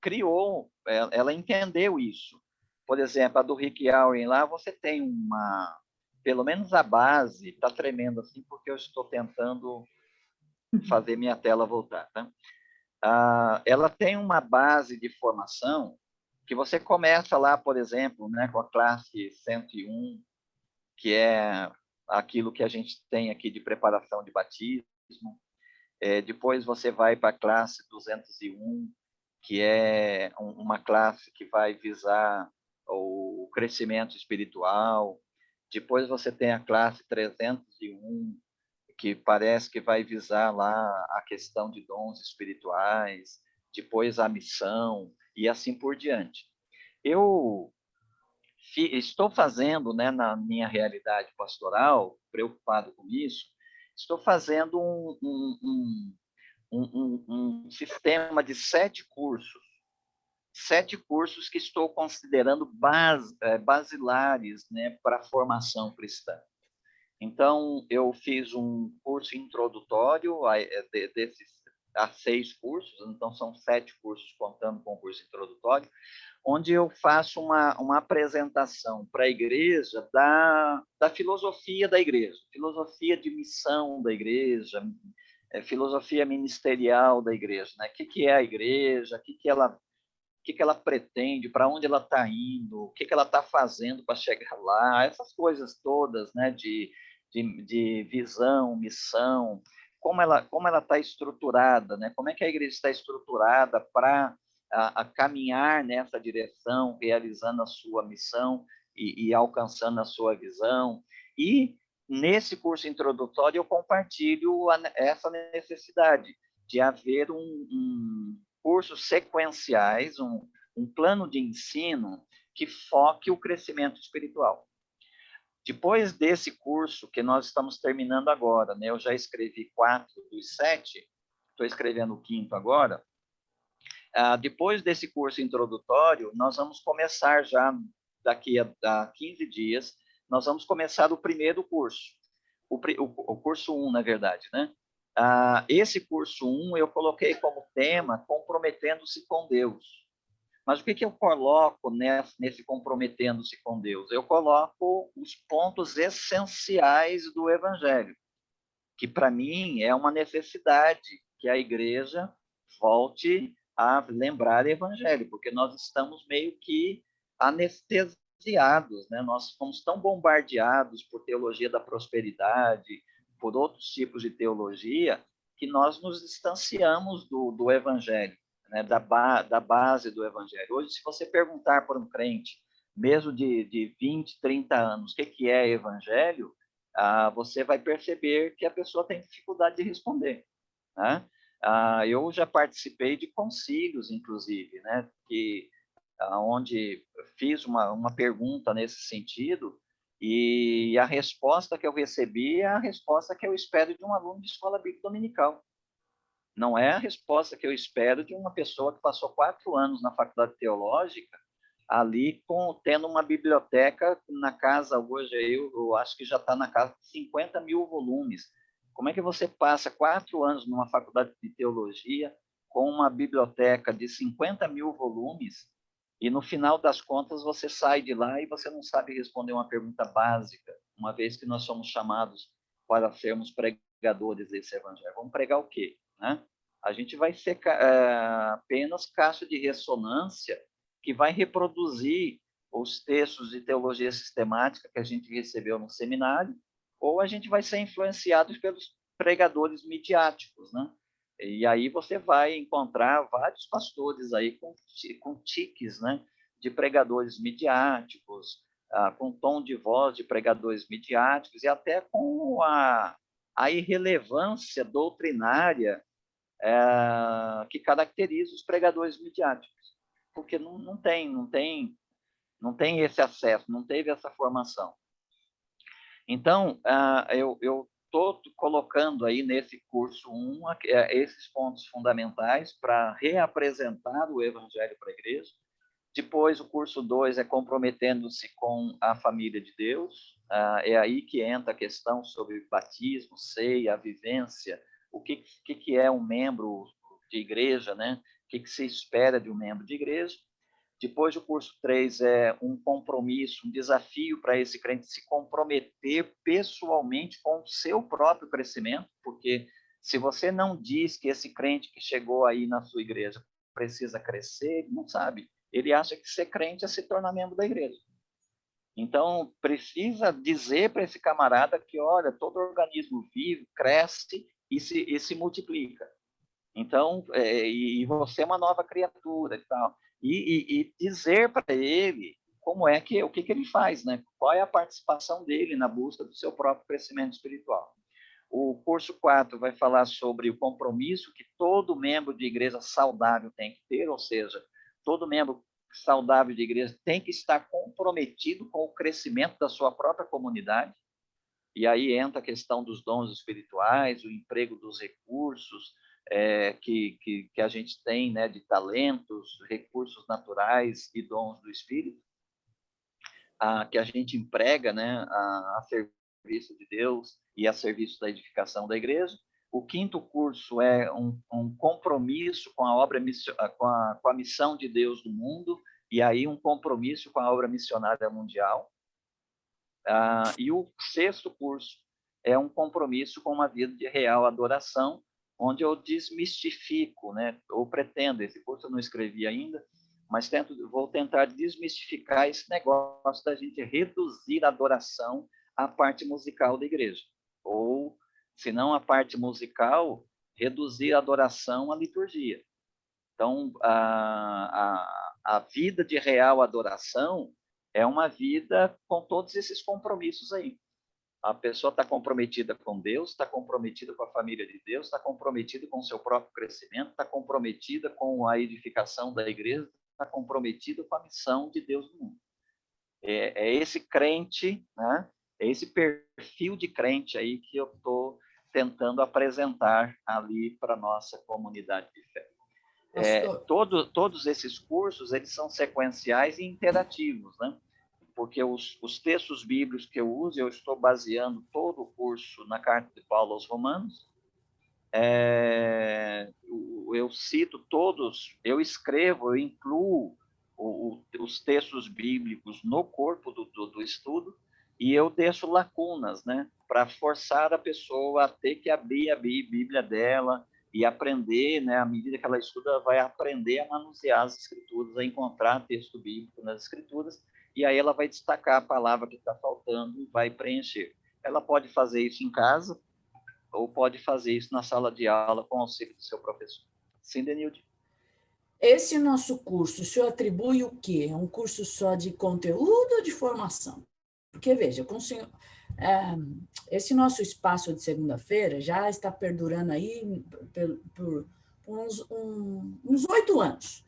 criou, ela entendeu isso. Por exemplo, a do Rick Warren lá, você tem pelo menos a base, está tremendo assim, porque eu estou tentando fazer minha tela voltar. Tá? Ela tem uma base de formação que você começa lá, por exemplo, né, com a classe 101, que é aquilo que a gente tem aqui de preparação de batismo. Depois você vai para a classe 201, que é uma classe que vai visar o crescimento espiritual. Depois você tem a classe 301, que parece que vai visar lá a questão de dons espirituais, depois a missão, e assim por diante. Eu estou fazendo, né, na minha realidade pastoral, preocupado com isso, estou fazendo um sistema de 7 cursos. 7 cursos que estou considerando basilares, né, para a formação cristã. Então, eu fiz um curso introdutório a 6 cursos, então são 7 cursos contando com o curso introdutório, onde eu faço uma apresentação para a igreja da filosofia da igreja, filosofia de missão da igreja, filosofia ministerial da igreja, né? O que é a igreja, o que ela pretende, para onde ela está indo, o que ela está fazendo para chegar lá, essas coisas todas, né? De visão, missão, como ela está estruturada, né? Como é que a igreja está estruturada para a caminhar nessa direção, realizando a sua missão e alcançando a sua visão. E nesse curso introdutório eu compartilho essa necessidade de haver cursos sequenciais, um plano de ensino que foque o crescimento espiritual. Depois desse curso que nós estamos terminando agora, né? Eu já escrevi 4 dos 7, estou escrevendo o 5º agora. Depois desse curso introdutório, nós vamos começar já, daqui a 15 dias, nós vamos começar o primeiro curso, o curso 1, na verdade, né? Esse curso 1 eu coloquei como tema comprometendo-se com Deus. Mas o que eu coloco nesse comprometendo-se com Deus? Eu coloco os pontos essenciais do Evangelho, que para mim é uma necessidade que a igreja volte a lembrar o Evangelho, porque nós estamos meio que anestesiados, né? Nós fomos tão bombardeados por teologia da prosperidade, por outros tipos de teologia, que nós nos distanciamos do Evangelho, né? da base do Evangelho. Hoje, se você perguntar para um crente, mesmo de 20, 30 anos, o que é Evangelho, você vai perceber que a pessoa tem dificuldade de responder, né? Eu já participei de concílios, inclusive, né? Onde fiz uma pergunta nesse sentido, e a resposta que eu recebi é a resposta que eu espero de um aluno de escola bíblica dominical. Não é a resposta que eu espero de uma pessoa que passou 4 anos na faculdade teológica, ali tendo uma biblioteca na casa, hoje eu acho que já está na casa de 50 mil volumes. Como é que você passa 4 anos numa faculdade de teologia com uma biblioteca de 50 mil volumes e no final das contas você sai de lá e você não sabe responder uma pergunta básica, uma vez que nós somos chamados para sermos pregadores desse evangelho? Vamos pregar o quê, né? A gente vai ser apenas caixa de ressonância que vai reproduzir os textos de teologia sistemática que a gente recebeu no seminário, ou a gente vai ser influenciado pelos pregadores midiáticos, né? E aí você vai encontrar vários pastores aí com tiques, né, de pregadores midiáticos, com tom de voz de pregadores midiáticos e até com a irrelevância doutrinária que caracteriza os pregadores midiáticos, porque não tem esse acesso, não teve essa formação. Então, eu estou colocando aí nesse curso 1 esses pontos fundamentais para reapresentar o Evangelho para a igreja. Depois, o curso 2 é comprometendo-se com a família de Deus. É aí que entra a questão sobre batismo, ceia, a vivência, o que é um membro de igreja, né? O que se espera de um membro de igreja. Depois, o curso 3 é um compromisso, um desafio para esse crente se comprometer pessoalmente com o seu próprio crescimento, porque se você não diz que esse crente que chegou aí na sua igreja precisa crescer, ele não sabe. Ele acha que ser crente é se tornar membro da igreja. Então, precisa dizer para esse camarada que, olha, todo organismo vivo cresce e se multiplica. Então, e você é uma nova criatura e tal. E dizer para ele como é que, o que ele faz, né? Qual é a participação dele na busca do seu próprio crescimento espiritual. O curso 4 vai falar sobre o compromisso que todo membro de igreja saudável tem que ter, ou seja, todo membro saudável de igreja tem que estar comprometido com o crescimento da sua própria comunidade. E aí entra a questão dos dons espirituais, o emprego dos recursos que a gente tem, né, de talentos, recursos naturais e dons do Espírito, que a gente emprega, né, a serviço de Deus e a serviço da edificação da igreja. O 5º curso é um compromisso com a obra, com a missão de Deus no mundo, e aí um compromisso com a obra missionária mundial. E o 6º curso é um compromisso com uma vida de real adoração, onde eu desmistifico, né? Ou pretendo, esse curso eu não escrevi ainda, mas vou tentar desmistificar esse negócio da gente reduzir a adoração à parte musical da igreja. Ou, se não a parte musical, reduzir a adoração à liturgia. Então, a vida de real adoração é uma vida com todos esses compromissos aí. A pessoa está comprometida com Deus, está comprometida com a família de Deus, está comprometida com o seu próprio crescimento, está comprometida com a edificação da igreja, está comprometida com a missão de Deus no mundo. É esse crente, né? É esse perfil de crente aí que eu estou tentando apresentar ali para a nossa comunidade de fé. Todos esses cursos, eles são sequenciais e interativos, né? Porque os textos bíblicos que eu uso, eu estou baseando todo o curso na carta de Paulo aos Romanos. Eu cito todos, eu escrevo, eu incluo os textos bíblicos no corpo do estudo, e eu deixo lacunas, né, para forçar a pessoa a ter que abrir a Bíblia dela e aprender, né, à medida que ela estuda, ela vai aprender a manusear as escrituras, a encontrar texto bíblico nas escrituras, e aí ela vai destacar a palavra que está faltando e vai preencher. Ela pode fazer isso em casa, ou pode fazer isso na sala de aula com o auxílio do seu professor. Sim, Denilde? Esse nosso curso, o senhor atribui o quê? É um curso só de conteúdo ou de formação? Porque, veja, com o senhor, esse nosso espaço de segunda-feira já está perdurando aí por uns 8 anos.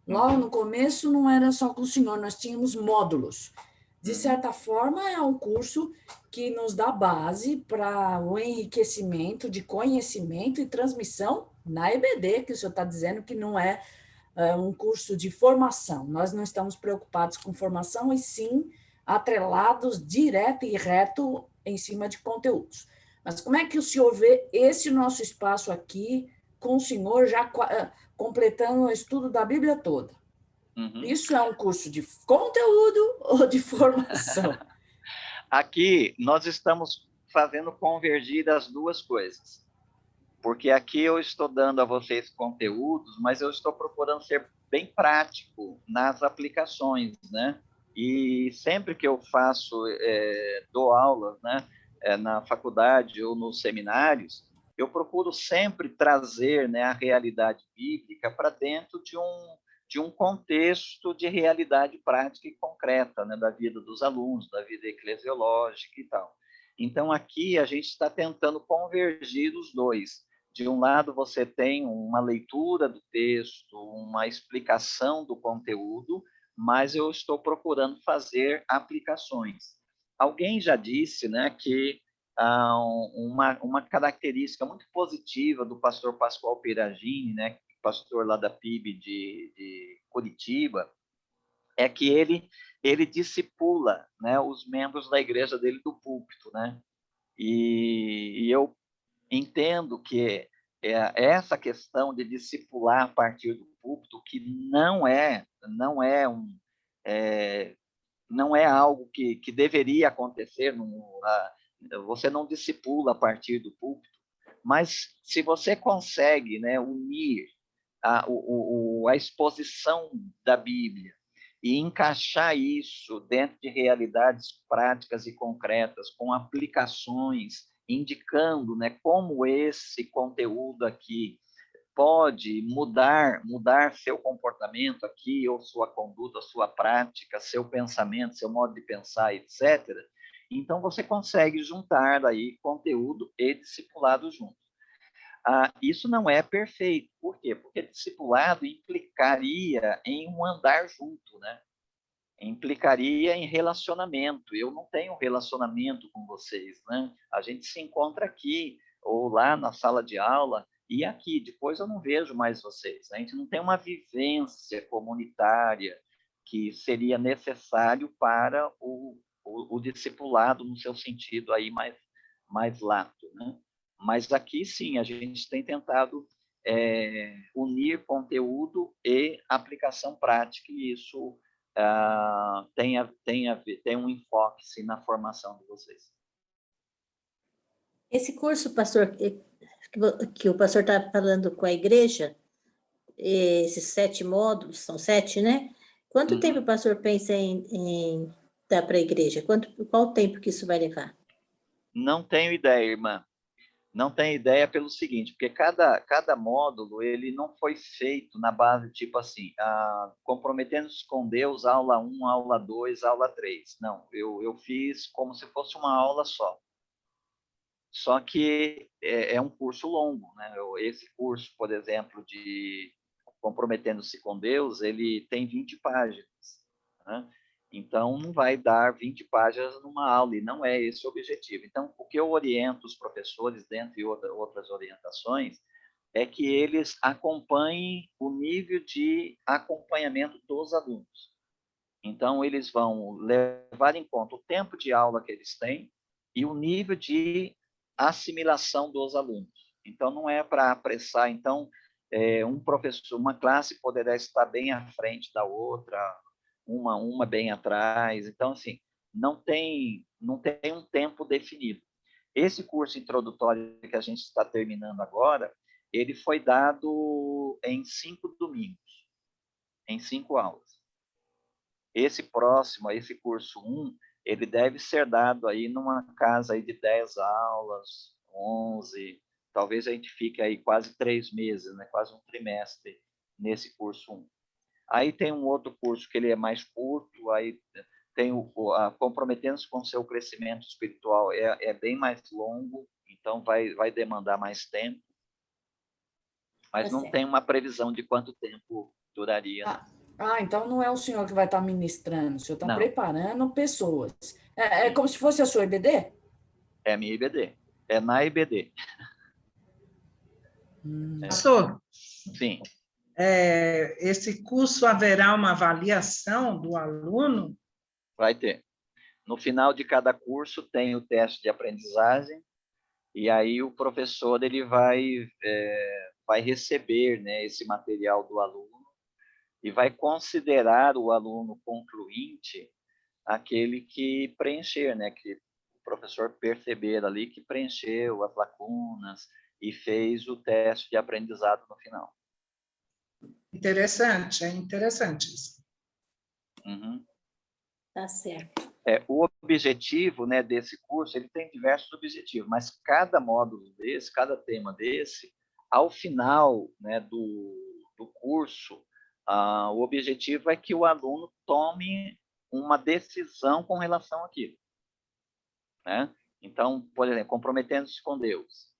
Logo no começo não era só com o senhor, nós tínhamos módulos. De certa forma, é um curso que nos dá base para o enriquecimento de conhecimento e transmissão na EBD, que o senhor está dizendo que não é um curso de formação. Nós não estamos preocupados com formação, e sim atrelados direto e reto em cima de conteúdos. Mas como é que o senhor vê esse nosso espaço aqui, com o senhor já completando o estudo da Bíblia toda? Isso é um curso de conteúdo ou de formação? Aqui nós estamos fazendo convergir as duas coisas. Porque aqui eu estou dando a vocês conteúdos, mas eu estou procurando ser bem prático nas aplicações, né? E sempre que eu dou aulas, né, na faculdade ou nos seminários, eu procuro sempre trazer, né, a realidade bíblica para dentro de um contexto de realidade prática e concreta, né, da vida dos alunos, da vida eclesiológica e tal. Então, aqui a gente está tentando convergir os dois. De um lado, você tem uma leitura do texto, uma explicação do conteúdo, mas eu estou procurando fazer aplicações. Alguém já disse, né, que uma característica muito positiva do pastor Pascoal Peragini, né, pastor lá da PIB de Curitiba, é que ele discipula, né, os membros da igreja dele do púlpito, né? E eu entendo que essa questão de discipular a partir do púlpito, que não é algo que deveria acontecer, você não discipula a partir do púlpito, mas se você consegue, né, unir a exposição da Bíblia e encaixar isso dentro de realidades práticas e concretas, com aplicações, indicando, né, como esse conteúdo aqui pode mudar seu comportamento aqui, ou sua conduta, sua prática, seu pensamento, seu modo de pensar, etc. Então, você consegue juntar aí conteúdo e discipulado junto. Isso não é perfeito. Por quê? Porque discipulado implicaria em um andar junto, né? Implicaria em relacionamento. Eu não tenho relacionamento com vocês, né? A gente se encontra aqui, ou lá na sala de aula, e aqui, depois eu não vejo mais vocês. A gente não tem uma vivência comunitária que seria necessário para o discipulado no seu sentido aí mais lato, né? Mas aqui, sim, a gente tem tentado unir conteúdo e aplicação prática, e isso tem um enfoque, sim, na formação de vocês. Esse curso, pastor, que o pastor está falando com a igreja, esses 7 módulos, são 7, né? Quanto tempo o pastor pensa em dar para a igreja? Qual o tempo que isso vai levar? Não tenho ideia, irmã. Não tenho ideia pelo seguinte, porque cada módulo ele não foi feito na base tipo assim, comprometendo-se com Deus, aula 1, aula 2, aula 3. Não, eu fiz como se fosse uma aula só. Só que é um curso longo, né? Esse curso, por exemplo, de Comprometendo-se com Deus, ele tem 20 páginas, né? Então, não vai dar 20 páginas numa aula, e não é esse o objetivo. Então, o que eu oriento os professores, dentre outras orientações, é que eles acompanhem o nível de acompanhamento dos alunos. Então, eles vão levar em conta o tempo de aula que eles têm e o nível de assimilação dos alunos. Então, não é para apressar. Então, um professor, uma classe poderá estar bem à frente da outra, uma bem atrás. Então, assim, não tem um tempo definido. Esse curso introdutório que a gente está terminando agora, ele foi dado em 5 domingos, em 5 aulas. Esse curso 1, ele deve ser dado aí numa casa aí de 10 aulas, 11, talvez a gente fique aí quase 3 meses, né? Quase um trimestre nesse curso 1. Aí tem um outro curso que ele é mais curto, aí tem Comprometendo-se com o seu crescimento espiritual, é bem mais longo, então vai demandar mais tempo, mas não tem uma previsão de quanto tempo duraria. Então não é o senhor que vai estar ministrando, o senhor está preparando pessoas. É como se fosse a sua IBD? É a minha IBD, é na IBD. Pastor, sim. Esse curso haverá uma avaliação do aluno? Vai ter. No final de cada curso tem o teste de aprendizagem, e aí o professor ele vai receber, né, esse material do aluno e vai considerar o aluno concluinte aquele que preencher, né, que o professor perceber ali que preencheu as lacunas e fez o teste de aprendizado no final. Interessante, é interessante isso. Uhum. Tá certo. O objetivo, né, desse curso, ele tem diversos objetivos, mas cada módulo desse, cada tema desse, ao final, né, do curso, o objetivo é que o aluno tome uma decisão com relação àquilo, né? Então, por exemplo, comprometendo-se com Deus,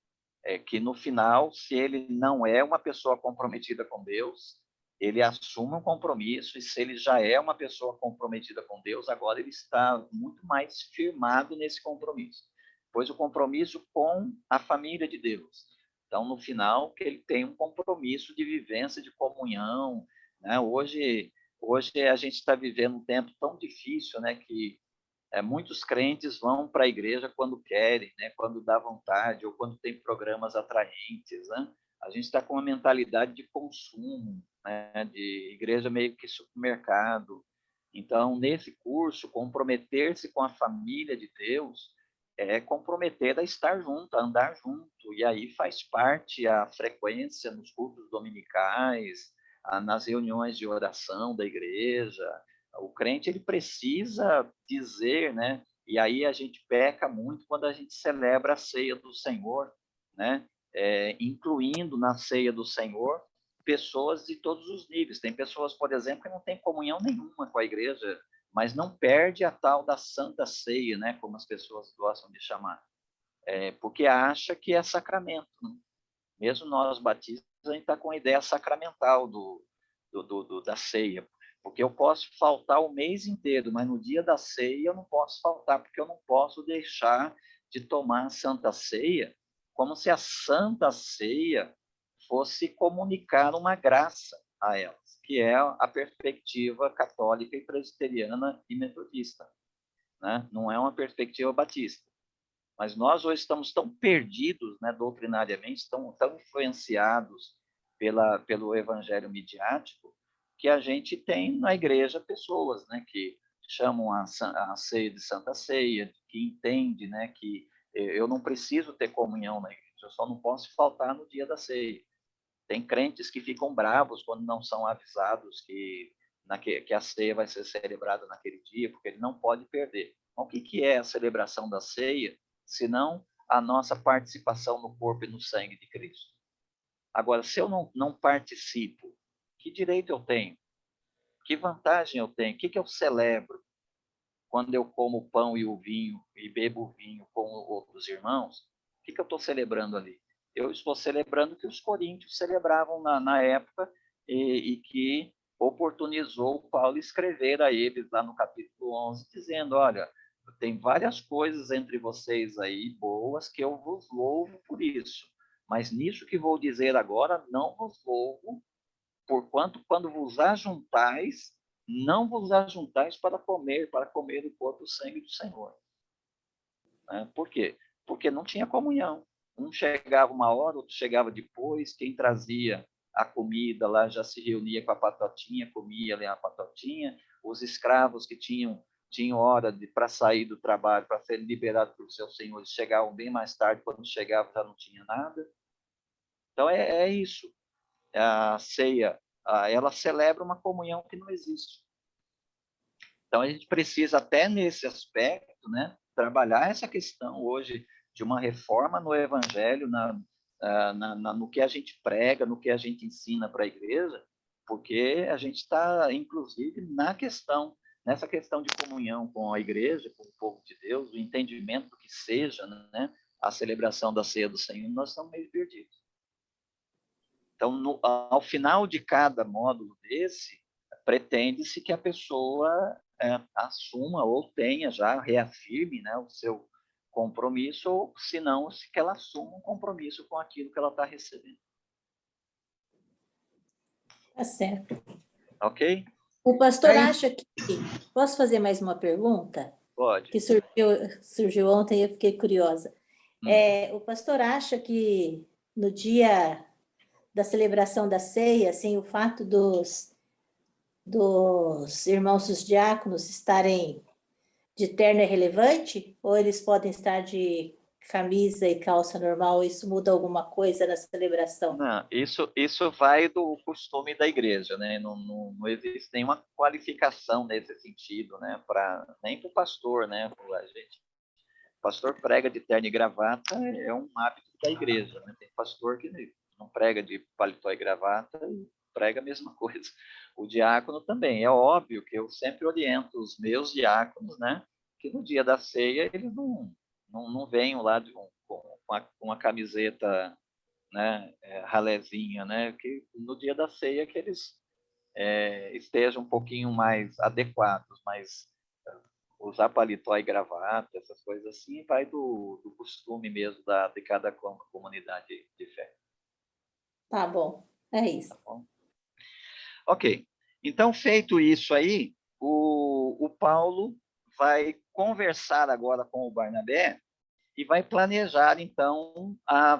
que no final, se ele não é uma pessoa comprometida com Deus, ele assume um compromisso, e se ele já é uma pessoa comprometida com Deus, agora ele está muito mais firmado nesse compromisso, pois o compromisso com a família de Deus. Então, no final, que ele tem um compromisso de vivência, de comunhão, né? Hoje a gente está vivendo um tempo tão difícil, né, que muitos crentes vão para a igreja quando querem, né, quando dá vontade, ou quando tem programas atraentes, né? A gente está com uma mentalidade de consumo, né, de igreja meio que supermercado. Então, nesse curso, comprometer-se com a família de Deus é comprometer a estar junto, a andar junto, e aí faz parte a frequência nos cultos dominicais, nas reuniões de oração da igreja, O crente ele precisa dizer, né? E aí a gente peca muito quando a gente celebra a ceia do Senhor, né? Incluindo na ceia do Senhor pessoas de todos os níveis. Tem pessoas, por exemplo, que não têm comunhão nenhuma com a igreja, mas não perde a tal da Santa Ceia, né? Como as pessoas gostam de chamar, porque acha que é sacramento, né? Mesmo nós batistas, a gente está com a ideia sacramental da ceia, porque eu posso faltar o mês inteiro, mas no dia da ceia eu não posso faltar, porque eu não posso deixar de tomar a Santa Ceia, como se a Santa Ceia fosse comunicar uma graça a elas, que é a perspectiva católica e presbiteriana e metodista, né? Não é uma perspectiva batista. Mas nós hoje estamos tão perdidos, né, doutrinariamente, tão influenciados pelo evangelho midiático, que a gente tem na igreja pessoas, né, que chamam a ceia de Santa Ceia, que entende, né, que eu não preciso ter comunhão na igreja, eu só não posso faltar no dia da ceia. Tem crentes que ficam bravos quando não são avisados que a ceia vai ser celebrada naquele dia, porque ele não pode perder. Então, o que é a celebração da ceia, senão a nossa participação no corpo e no sangue de Cristo? Agora, se eu não participo, que direito eu tenho? Que vantagem eu tenho? O que eu celebro quando eu como o pão e o vinho e bebo o vinho com outros irmãos? O que eu estou celebrando ali? Eu estou celebrando o que os coríntios celebravam na época e que oportunizou Paulo escrever a eles lá no capítulo 11, dizendo, olha, tem várias coisas entre vocês aí boas que eu vos louvo por isso, mas nisso que vou dizer agora não vos louvo, porquanto quando vos ajuntais, não vos ajuntais para comer o corpo e o sangue do Senhor. Por quê? Porque não tinha comunhão. Um chegava uma hora, outro chegava depois, quem trazia a comida lá já se reunia com a patotinha, comia ali a patotinha, os escravos que tinham hora para sair do trabalho, para serem liberados por seus senhores, chegavam bem mais tarde, quando chegavam já não tinha nada. Então é isso. A ceia, ela celebra uma comunhão que não existe. Então a gente precisa até nesse aspecto, né, trabalhar essa questão hoje de uma reforma no evangelho, no que a gente prega, no que a gente ensina para a igreja, porque a gente está, inclusive, nessa questão de comunhão com a igreja, com o povo de Deus, o entendimento do que seja, né, a celebração da ceia do Senhor, nós estamos meio perdidos. Então, ao final de cada módulo desse, pretende-se que a pessoa assuma ou tenha já, reafirme, né, o seu compromisso, ou se não, que ela assuma um compromisso com aquilo que ela está recebendo. Tá certo. Ok? O pastor acha que... Posso fazer mais uma pergunta? Pode. Que surgiu ontem e eu fiquei curiosa. O pastor acha que no dia da celebração da ceia, assim, o fato dos irmãos os diáconos estarem de terno é relevante? Ou eles podem estar de camisa e calça normal? Isso muda alguma coisa na celebração? Não, isso vai do costume da igreja, né? Não existe nenhuma qualificação nesse sentido, né? Nem para o pastor, né? O pastor prega de terno e gravata, é um hábito da igreja, né? Tem pastor que não prega de paletó e gravata e prega a mesma coisa. O diácono também. É óbvio que eu sempre oriento os meus diáconos, né? Que no dia da ceia eles não venham lá com a camiseta, né, ralezinha, né? Que no dia da ceia que eles estejam um pouquinho mais adequados, mas usar paletó e gravata, essas coisas assim, vai do costume mesmo de cada comunidade de fé. Tá bom, é isso. Tá bom? Ok, então feito isso aí, o Paulo vai conversar agora com o Barnabé e vai planejar, então, a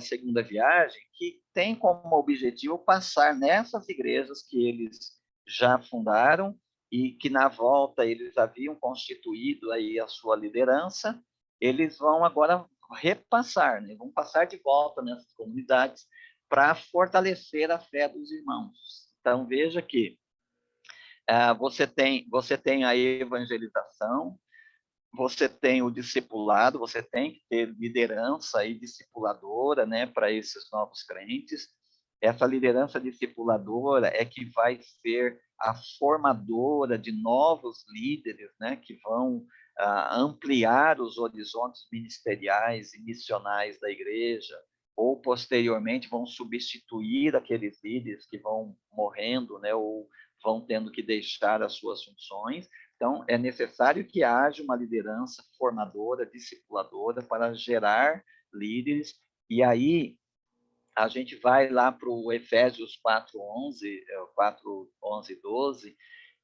segunda viagem, que tem como objetivo passar nessas igrejas que eles já fundaram e que, na volta, eles haviam constituído aí a sua liderança. Eles vão agora repassar, né? Vão passar de volta nessas comunidades para fortalecer a fé dos irmãos. Então, veja que Você tem a evangelização, você tem o discipulado, você tem que ter liderança e discipuladora, né, para esses novos crentes. Essa liderança discipuladora é que vai ser a formadora de novos líderes, né, que vão ampliar os horizontes ministeriais e missionais da igreja, ou posteriormente vão substituir aqueles líderes que vão morrendo, né, ou vão tendo que deixar as suas funções. Então, é necessário que haja uma liderança formadora, discipuladora, para gerar líderes. E aí, a gente vai lá para o Efésios 4:11, 12,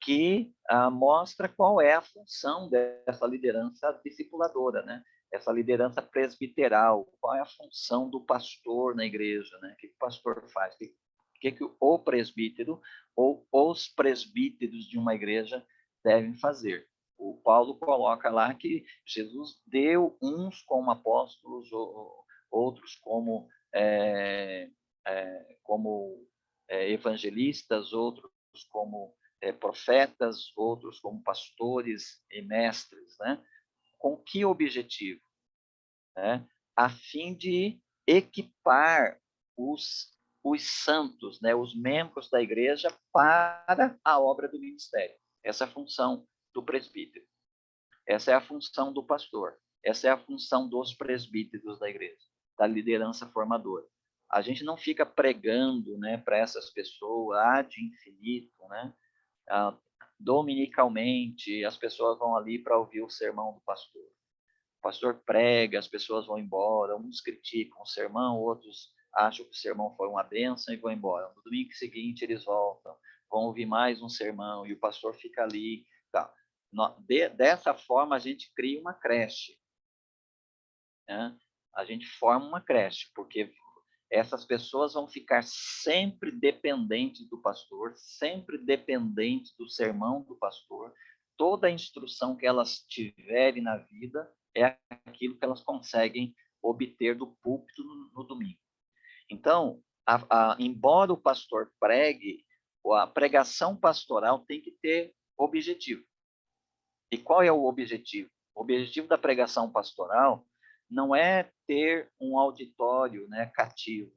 que mostra qual é a função dessa liderança discipuladora, né? Essa liderança presbiteral, qual é a função do pastor na igreja, né? O que o pastor faz? O que o presbítero ou os presbíteros de uma igreja devem fazer? O Paulo coloca lá que Jesus deu uns como apóstolos, outros como evangelistas, outros como profetas, outros como pastores e mestres, né? Com que objetivo? Né? A fim de equipar os santos, né? Os membros da igreja para a obra do ministério. Essa é a função do presbítero. Essa é a função do pastor. Essa é a função dos presbíteros da igreja, da liderança formadora. A gente não fica pregando, né, para essas pessoas ad infinito, né? Dominicalmente, as pessoas vão ali para ouvir o sermão do pastor. O pastor prega, as pessoas vão embora, uns criticam o sermão, outros acham que o sermão foi uma bênção e vão embora. No domingo seguinte, eles voltam, vão ouvir mais um sermão e o pastor fica ali. Tá. Dessa forma, a gente cria uma creche. Né? A gente forma uma creche, porque essas pessoas vão ficar sempre dependentes do pastor, sempre dependentes do sermão do pastor. Toda a instrução que elas tiverem na vida é aquilo que elas conseguem obter do púlpito no domingo. Então, embora o pastor pregue, a pregação pastoral tem que ter objetivo. E qual é o objetivo? O objetivo da pregação pastoral não é ter um auditório, né, cativo.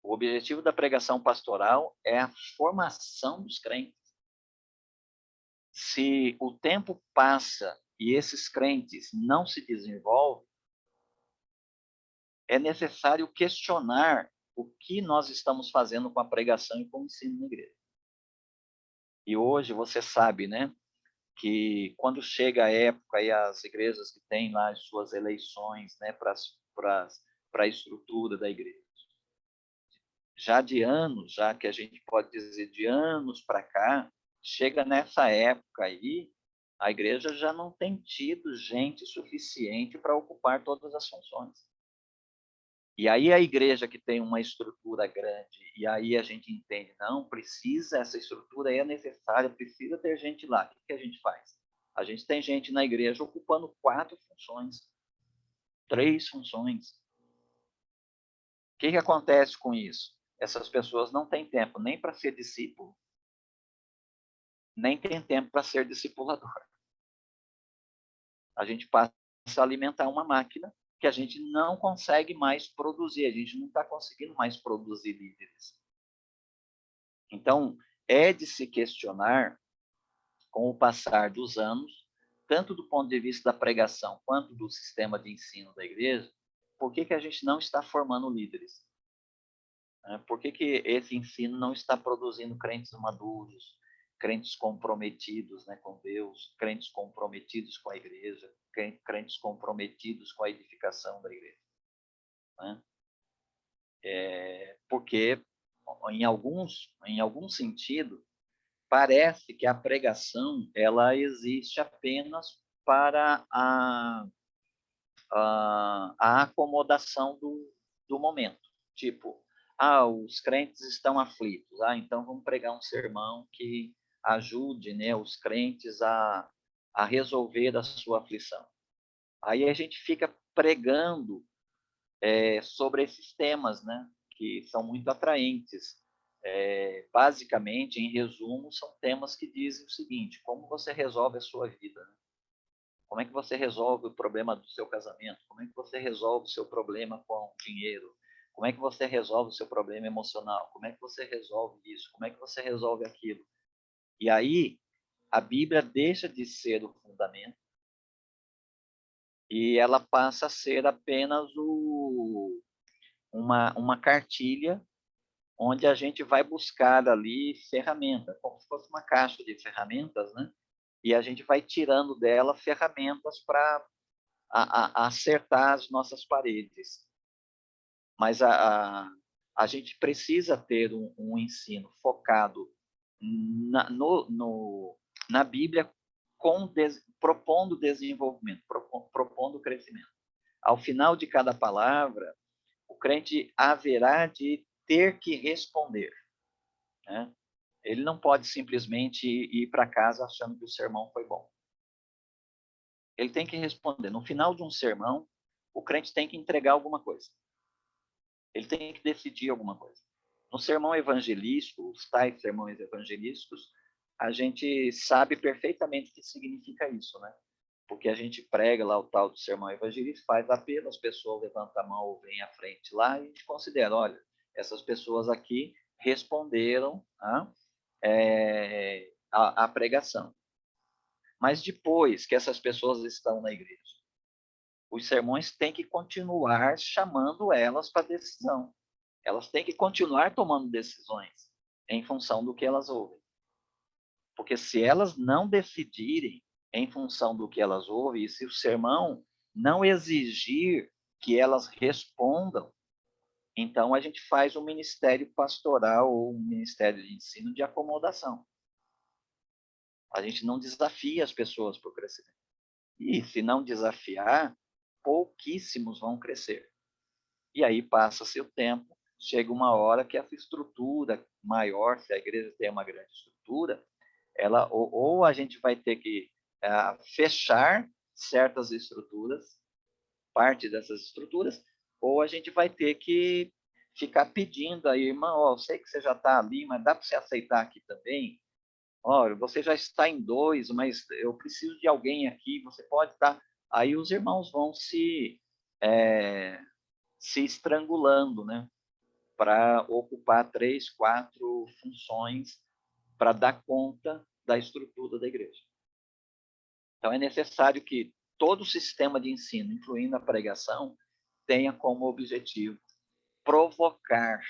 O objetivo da pregação pastoral é a formação dos crentes. Se o tempo passa e esses crentes não se desenvolvem, é necessário questionar o que nós estamos fazendo com a pregação e com o ensino na igreja. E hoje você sabe, né, que quando chega a época e as igrejas que têm lá as suas eleições, né, para a estrutura da igreja, já de anos, já que a gente pode dizer de anos para cá, chega nessa época aí, a igreja já não tem tido gente suficiente para ocupar todas as funções. E aí a igreja que tem uma estrutura grande, e aí a gente entende, não, precisa, essa estrutura é necessária, precisa ter gente lá. O que a gente faz? A gente tem gente na igreja ocupando 4 funções, 3 funções. O que acontece com isso? Essas pessoas não têm tempo nem para ser discípulo, nem tem tempo para ser discipulador. A gente passa a alimentar uma máquina que a gente não consegue mais produzir, a gente não está conseguindo mais produzir líderes. Então, é de se questionar, com o passar dos anos, tanto do ponto de vista da pregação quanto do sistema de ensino da igreja, por que a gente não está formando líderes? Por que esse ensino não está produzindo crentes maduros, crentes comprometidos, né, com Deus, crentes comprometidos com a igreja, crentes comprometidos com a edificação da igreja? Né? Porque, em algum sentido, parece que a pregação ela existe apenas para a acomodação do momento. Tipo, os crentes estão aflitos, então vamos pregar um sermão que ajude, né, os crentes a resolver a sua aflição. Aí a gente fica pregando sobre esses temas, né, que são muito atraentes. basicamente, em resumo, são temas que dizem o seguinte: como você resolve a sua vida? Né? Como é que você resolve o problema do seu casamento? Como é que você resolve o seu problema com dinheiro? Como é que você resolve o seu problema emocional? Como é que você resolve isso? Como é que você resolve aquilo? E aí, a Bíblia deixa de ser o fundamento e ela passa a ser apenas uma cartilha onde a gente vai buscar ali ferramentas, como se fosse uma caixa de ferramentas, né? E a gente vai tirando dela ferramentas para acertar as nossas paredes. Mas a gente precisa ter um ensino focado na Bíblia, propondo desenvolvimento, propondo crescimento. Ao final de cada palavra, o crente haverá de ter que responder. Né? Ele não pode simplesmente ir para casa achando que o sermão foi bom. Ele tem que responder. No final de um sermão, o crente tem que entregar alguma coisa. Ele tem que decidir alguma coisa. No sermão evangelístico, os tais sermões evangelísticos, a gente sabe perfeitamente o que significa isso, né? Porque a gente prega lá o tal do sermão evangelístico, faz apelo, as pessoas levantam a mão ou vêm à frente lá e a gente considera, olha, essas pessoas aqui responderam a pregação. Mas depois que essas pessoas estão na igreja, os sermões têm que continuar chamando elas para decisão. Elas têm que continuar tomando decisões em função do que elas ouvem. Porque se elas não decidirem em função do que elas ouvem, e se o sermão não exigir que elas respondam, então a gente faz um ministério pastoral ou um ministério de ensino de acomodação. A gente não desafia as pessoas para o crescimento. E se não desafiar, pouquíssimos vão crescer. E aí passa-se o tempo, chega uma hora que essa estrutura maior, se a igreja tem uma grande estrutura, ela ou a gente vai ter que fechar certas estruturas, parte dessas estruturas, ou a gente vai ter que ficar pedindo aí, irmão, eu sei que você já está ali, mas dá para você aceitar aqui também? Olha, você já está em 2, mas eu preciso de alguém aqui, você pode estar... Aí os irmãos vão se estrangulando, né? Para ocupar 3, 4 funções para dar conta da estrutura da igreja. Então, é necessário que todo o sistema de ensino, incluindo a pregação, tenha como objetivo provocar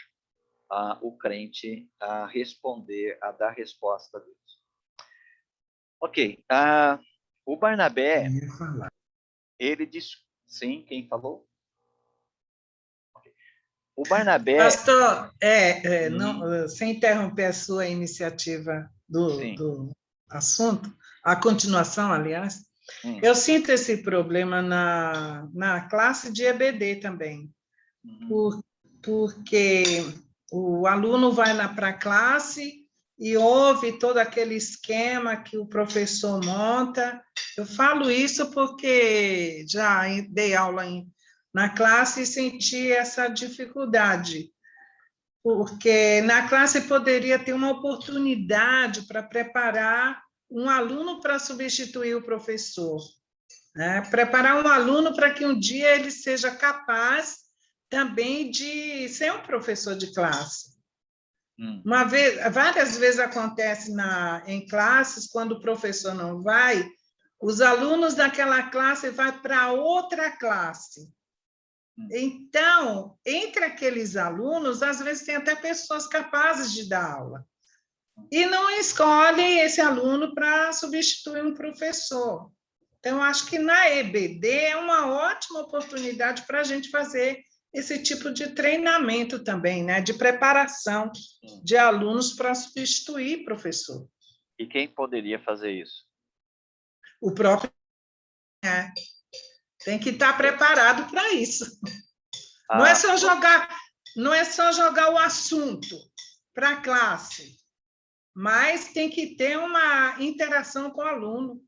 o crente a responder, a dar resposta a Deus. Ok. O Barnabé, ele diz... Sim, quem falou? Okay. O Barnabé... Pastor, não, sem interromper a sua iniciativa do assunto, a continuação, aliás, eu sinto esse problema na classe de EBD também, porque o aluno vai para a classe e ouve todo aquele esquema que o professor monta. Eu falo isso porque já dei aula na classe e senti essa dificuldade, porque na classe poderia ter uma oportunidade para preparar um aluno para substituir o professor, né? Preparar um aluno para que um dia ele seja capaz também de ser um professor de classe. Várias vezes acontece em classes, quando o professor não vai, os alunos daquela classe vão para outra classe. Então, entre aqueles alunos, às vezes tem até pessoas capazes de dar aula. E não escolhem esse aluno para substituir um professor. Então, acho que na EBD é uma ótima oportunidade para a gente fazer esse tipo de treinamento também, né? De preparação de alunos para substituir professor. E quem poderia fazer isso? O próprio... Tem que estar preparado para isso. Não é só jogar o assunto para a classe, mas tem que ter uma interação com o aluno,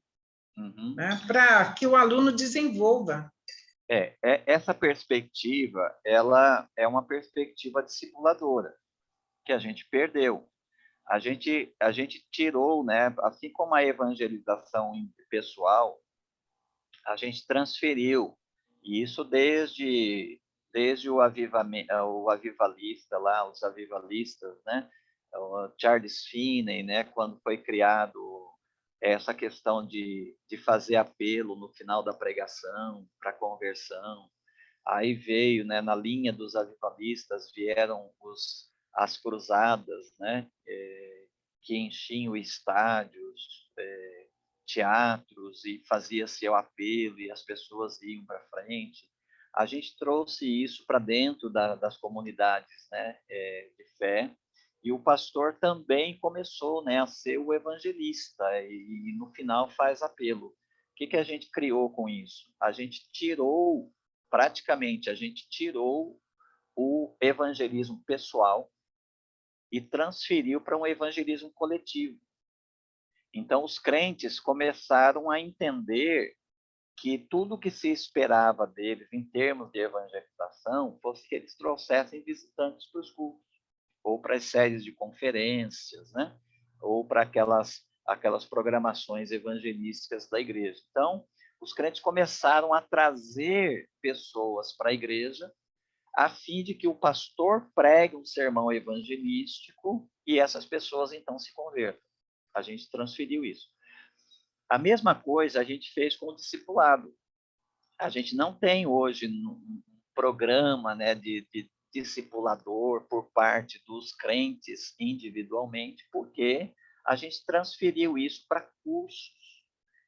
né, para que o aluno desenvolva. Essa perspectiva, ela é uma perspectiva discipuladora. que a gente perdeu. A gente tirou, né? Assim como a evangelização pessoal, a gente transferiu, e isso desde o avivamento, o avivalista lá, os avivalistas, né? O Charles Finney, né? Quando foi criado essa questão de fazer apelo no final da pregação para conversão. Aí veio, né, na linha dos avivalistas, vieram as cruzadas, né, que enchiam estádios, teatros, e fazia-se o apelo, e as pessoas iam para frente. A gente trouxe isso para dentro das comunidades, né, de fé, e o pastor também começou, né, a ser o evangelista, e no final faz apelo. O que a gente criou com isso? A gente tirou o evangelismo pessoal e transferiu para um evangelismo coletivo. Então, os crentes começaram a entender que tudo que se esperava deles em termos de evangelização fosse que eles trouxessem visitantes para os cultos, ou para as séries de conferências, né? Ou para aquelas programações evangelísticas da igreja. Então, os crentes começaram a trazer pessoas para a igreja, a fim de que o pastor pregue um sermão evangelístico e essas pessoas, então, se convertam. A gente transferiu isso. A mesma coisa a gente fez com o discipulado. A gente não tem hoje um programa, né, de discipulador por parte dos crentes individualmente, porque a gente transferiu isso para cursos.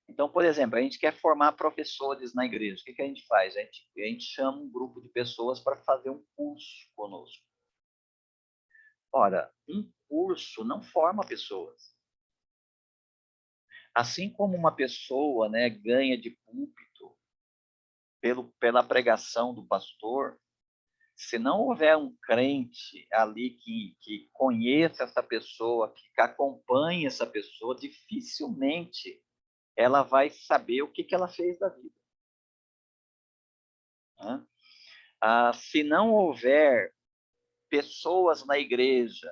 Então, por exemplo, a gente quer formar professores na igreja. O que a gente faz? A gente chama um grupo de pessoas para fazer um curso conosco. Ora, um curso não forma pessoas. Assim como uma pessoa, né, ganha de púlpito pela pregação do pastor, se não houver um crente ali que conheça essa pessoa, que acompanhe essa pessoa, dificilmente ela vai saber o que ela fez da vida. Se não houver pessoas na igreja,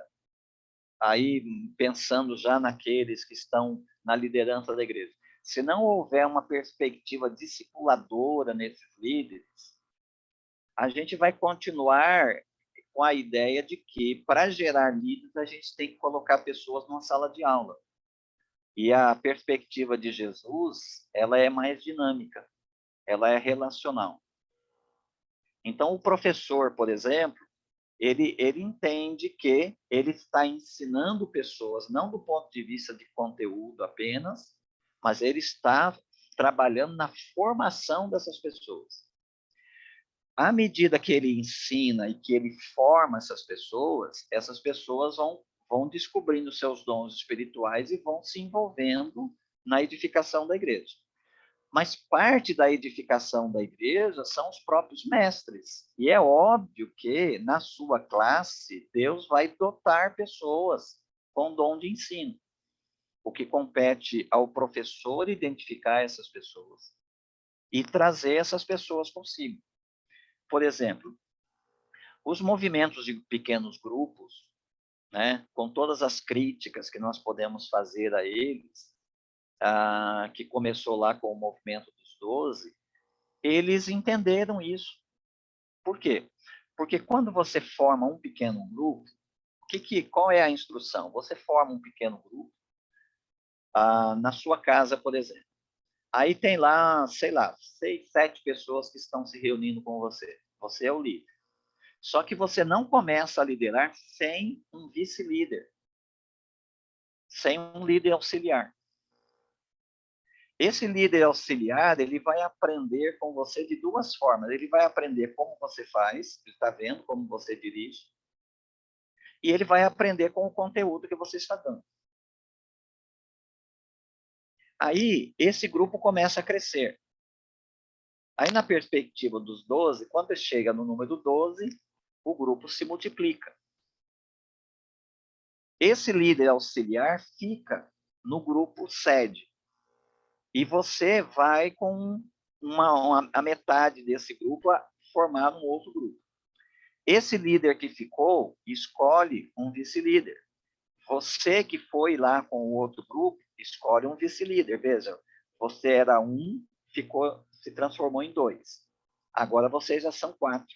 aí pensando já naqueles que estão na liderança da igreja, se não houver uma perspectiva discipuladora nesses líderes, a gente vai continuar com a ideia de que, para gerar líderes, a gente tem que colocar pessoas numa sala de aula. E a perspectiva de Jesus, ela é mais dinâmica, ela é relacional. Então, o professor, por exemplo, ele entende que ele está ensinando pessoas, não do ponto de vista de conteúdo apenas, mas ele está trabalhando na formação dessas pessoas. À medida que ele ensina e que ele forma essas pessoas vão descobrindo seus dons espirituais e vão se envolvendo na edificação da igreja. Mas parte da edificação da igreja são os próprios mestres. E é óbvio que, na sua classe, Deus vai dotar pessoas com dom de ensino. O que compete ao professor identificar essas pessoas e trazer essas pessoas consigo. Por exemplo, os movimentos de pequenos grupos, né, com todas as críticas que nós podemos fazer a eles, que começou lá com o movimento dos 12, eles entenderam isso. Por quê? Porque quando você forma um pequeno grupo, qual é a instrução? Você forma um pequeno grupo na sua casa, por exemplo. Aí tem lá, sei lá, 6, 7 pessoas que estão se reunindo com você. Você é o líder. Só que você não começa a liderar sem um vice-líder, sem um líder auxiliar. Esse líder auxiliar, ele vai aprender com você de duas formas. Ele vai aprender como você faz, ele está vendo como você dirige, e ele vai aprender com o conteúdo que você está dando. Aí, esse grupo começa a crescer. Aí, na perspectiva dos 12, quando chega no número 12, o grupo se multiplica. Esse líder auxiliar fica no grupo sede. E você vai com a metade desse grupo a formar um outro grupo. Esse líder que ficou, escolhe um vice-líder. Você que foi lá com o outro grupo, escolhe um vice-líder. Veja, você era um, se transformou em 2. Agora vocês já são 4.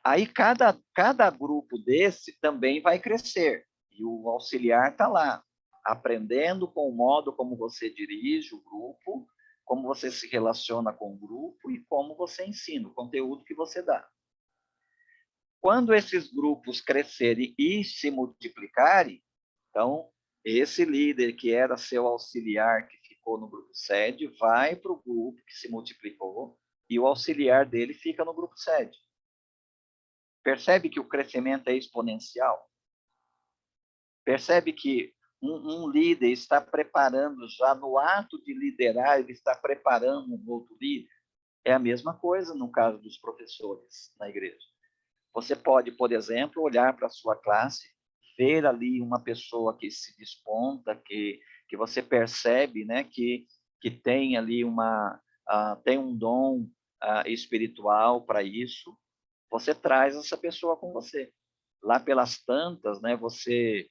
Aí cada grupo desse também vai crescer. E o auxiliar está lá, aprendendo com o modo como você dirige o grupo, como você se relaciona com o grupo e como você ensina, o conteúdo que você dá. Quando esses grupos crescerem e se multiplicarem, então, esse líder que era seu auxiliar, que ficou no grupo sede, vai para o grupo que se multiplicou e o auxiliar dele fica no grupo sede. Percebe que o crescimento é exponencial? Percebe que um líder está preparando, já no ato de liderar, ele está preparando um outro líder? É a mesma coisa no caso dos professores na igreja. Você pode, por exemplo, olhar para a sua classe, ver ali uma pessoa que se desponta, que você percebe, né, que tem ali tem um dom espiritual para isso. Você traz essa pessoa com você. Lá pelas tantas, né, você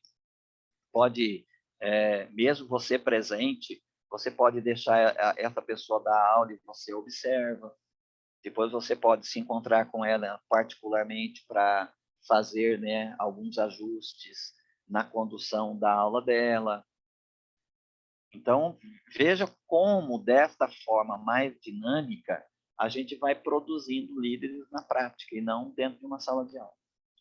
pode, mesmo você presente, você pode deixar essa pessoa dar aula e você observa. Depois você pode se encontrar com ela particularmente para fazer, né, alguns ajustes na condução da aula dela. Então, veja como, desta forma mais dinâmica, a gente vai produzindo líderes na prática e não dentro de uma sala de aula.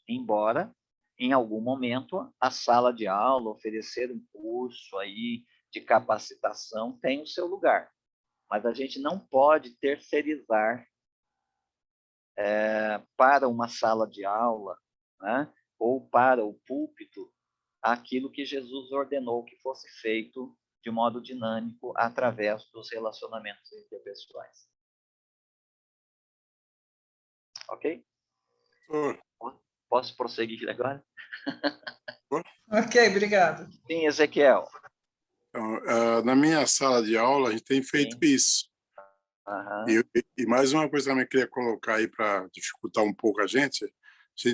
Embora, em algum momento, a sala de aula, oferecer um curso aí de capacitação, tenha o seu lugar. Mas a gente não pode terceirizar para uma sala de aula, né, ou para o púlpito, aquilo que Jesus ordenou que fosse feito de modo dinâmico através dos relacionamentos interpessoais. Ok? Posso prosseguir agora? Ok, obrigado. Sim, Ezequiel. Então, na minha sala de aula, a gente tem feito isso. Uhum. E mais uma coisa que eu também queria colocar aí para dificultar um pouco a gente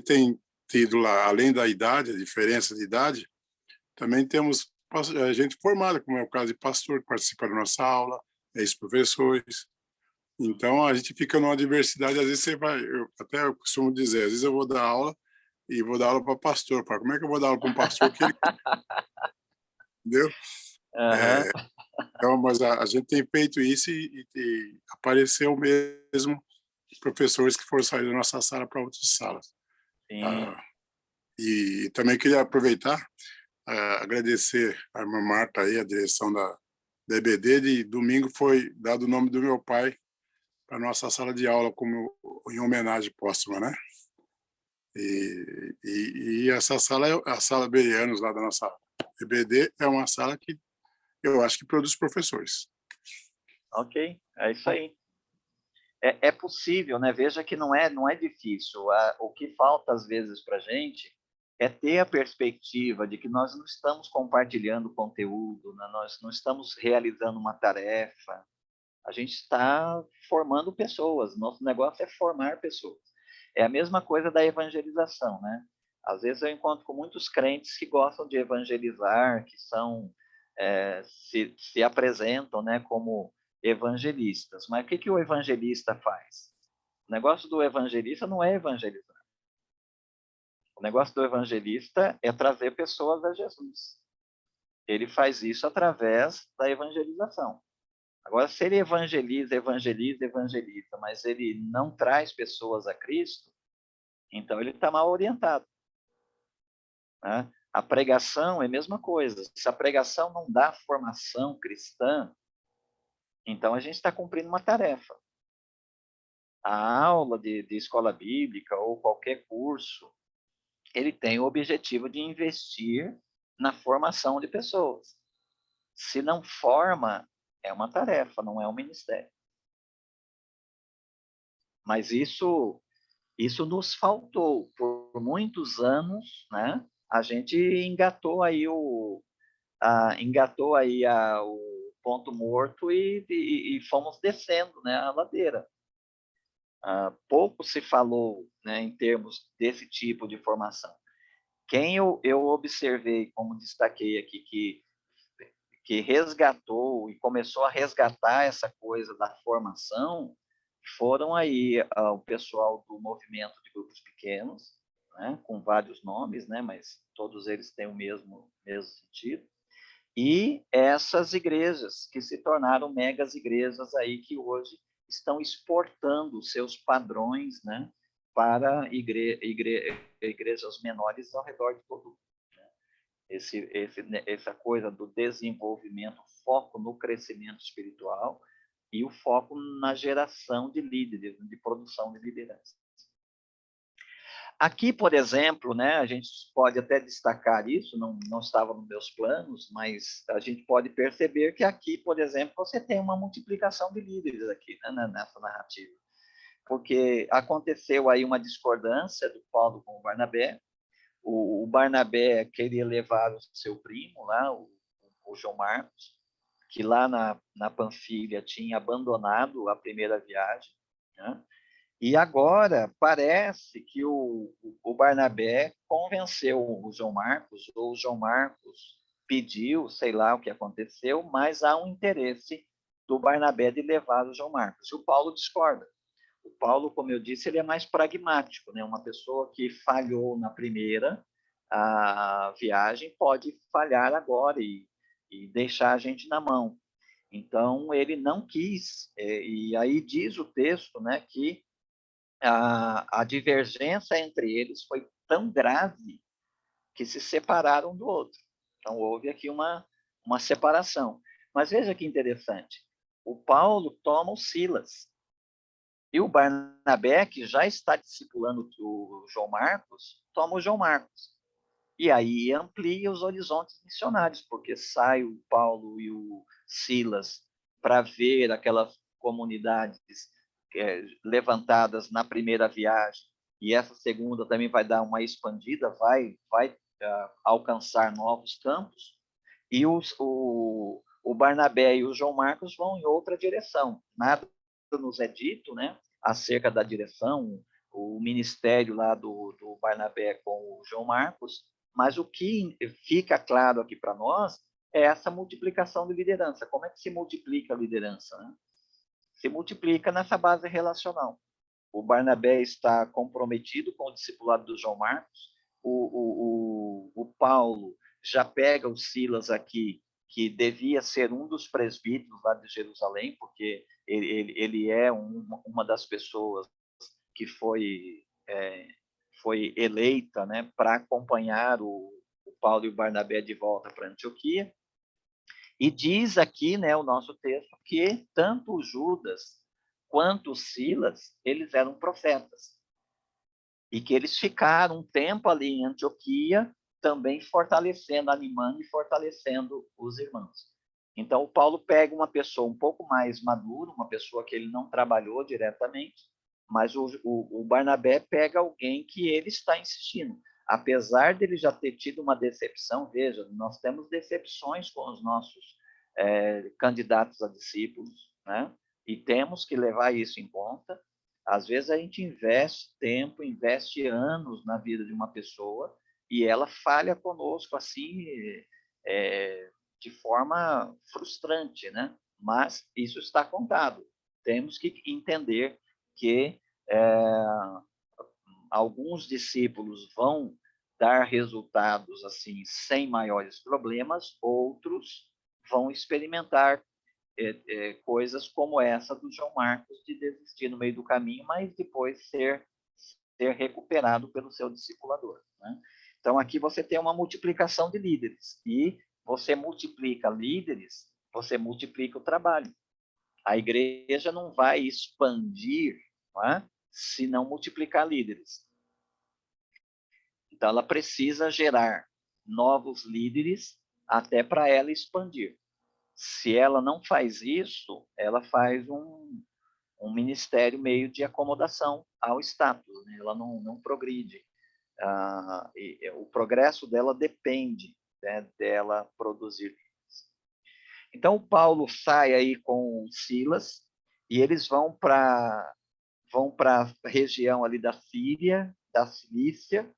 tem tido lá, além da idade, a diferença de idade, também temos gente formada, como é o caso de pastor, que participa da nossa aula, ex-professores. Então, a gente fica numa diversidade, às vezes eu costumo dizer, às vezes eu vou dar aula e vou dar aula para pastor. Como é que eu vou dar aula para um pastor que ele... Entendeu? Uhum. Então, mas a gente tem feito isso e apareceu mesmo professores que foram sair da nossa sala para outras salas. E também queria aproveitar, agradecer a irmã Marta aí, a direção da EBD, de domingo foi dado o nome do meu pai para nossa sala de aula como em homenagem póstuma, né? E essa sala, a sala Berianos lá da nossa EBD, é uma sala que eu acho que produz professores. Ok, é isso aí. É possível, né? Veja que não é difícil. O que falta, às vezes, para a gente é ter a perspectiva de que nós não estamos compartilhando conteúdo, né? Nós não estamos realizando uma tarefa. A gente está formando pessoas. Nosso negócio é formar pessoas. É a mesma coisa da evangelização, né? Às vezes eu encontro com muitos crentes que gostam de evangelizar, que são se apresentam, né, como evangelistas. Mas o que o evangelista faz? O negócio do evangelista não é evangelizar. O negócio do evangelista é trazer pessoas a Jesus. Ele faz isso através da evangelização. Agora, se ele evangeliza, mas ele não traz pessoas a Cristo, então ele está mal orientado. Né? A pregação é a mesma coisa. Se a pregação não dá formação cristã, então a gente está cumprindo uma tarefa. A aula de escola bíblica ou qualquer curso, ele tem o objetivo de investir na formação de pessoas. Se não forma, é uma tarefa, não é um ministério. Mas isso nos faltou por muitos anos, né? A gente engatou aí o ponto morto e fomos descendo, né, a ladeira. pouco se falou, né, em termos desse tipo de formação. Quem eu observei, como destaquei aqui, que resgatou e começou a resgatar essa coisa da formação, foram aí o pessoal do movimento de grupos pequenos, né, com vários nomes, né, mas todos eles têm o mesmo sentido, e essas igrejas que se tornaram megas igrejas aí, que hoje estão exportando seus padrões, né, para igrejas menores ao redor de todo o mundo. Essa coisa do desenvolvimento, foco no crescimento espiritual e o foco na geração de líderes, de produção de liderança. Aqui, por exemplo, né, a gente pode até destacar isso, não estava nos meus planos, mas a gente pode perceber que aqui, por exemplo, você tem uma multiplicação de líderes aqui, né, nessa narrativa. Porque aconteceu aí uma discordância do Paulo com o Barnabé. O Barnabé queria levar o seu primo lá, o João Marcos, que lá na Panfilha tinha abandonado a primeira viagem, né? E agora parece que o Barnabé convenceu o João Marcos, ou o João Marcos pediu, sei lá o que aconteceu, mas há um interesse do Barnabé de levar o João Marcos. E o Paulo discorda. O Paulo, como eu disse, ele é mais pragmático, né? Uma pessoa que falhou na primeira a viagem pode falhar agora e deixar a gente na mão. Então, ele não quis, e aí diz o texto, né, que a divergência entre eles foi tão grave que se separaram do outro. Então, houve aqui uma separação. Mas veja que interessante, o Paulo toma o Silas, e o Barnabé, que já está discipulando o João Marcos, toma o João Marcos. E aí amplia os horizontes missionários, porque sai o Paulo e o Silas para ver aquelas comunidades levantadas na primeira viagem, e essa segunda também vai dar uma expandida, vai alcançar novos campos, e o Barnabé e o João Marcos vão em outra direção. Nada nos é dito, né, acerca da direção, o ministério lá do Barnabé com o João Marcos, mas o que fica claro aqui para nós é essa multiplicação de liderança. Como é que se multiplica a liderança, né? Se multiplica nessa base relacional. O Barnabé está comprometido com o discipulado do João Marcos, o Paulo já pega o Silas aqui, que devia ser um dos presbíteros lá de Jerusalém, porque ele é uma das pessoas que foi eleita, né, para acompanhar o Paulo e o Barnabé de volta para Antioquia. E diz aqui, né, o nosso texto, que tanto o Judas quanto o Silas, eles eram profetas. E que eles ficaram um tempo ali em Antioquia, também fortalecendo, animando e fortalecendo os irmãos. Então, o Paulo pega uma pessoa um pouco mais madura, uma pessoa que ele não trabalhou diretamente, mas o Barnabé pega alguém que ele está insistindo. Apesar dele já ter tido uma decepção, veja, nós temos decepções com os nossos candidatos a discípulos, né? E temos que levar isso em conta. Às vezes a gente investe tempo, investe anos na vida de uma pessoa e ela falha conosco assim, de forma frustrante, né? Mas isso está contado. Temos que entender que alguns discípulos vão dar resultados assim sem maiores problemas, outros vão experimentar coisas como essa do João Marcos, de desistir no meio do caminho, mas depois ser recuperado pelo seu discipulador, né? Então, aqui você tem uma multiplicação de líderes, e você multiplica líderes, você multiplica o trabalho. A igreja não vai expandir, não é, se não multiplicar líderes. Então, ela precisa gerar novos líderes até para ela expandir. Se ela não faz isso, ela faz um ministério meio de acomodação ao status, né? Ela não progride. O progresso dela depende, né, dela produzir. Então, o Paulo sai aí com o Silas e eles vão para vão para a região ali da Síria, da Cilícia,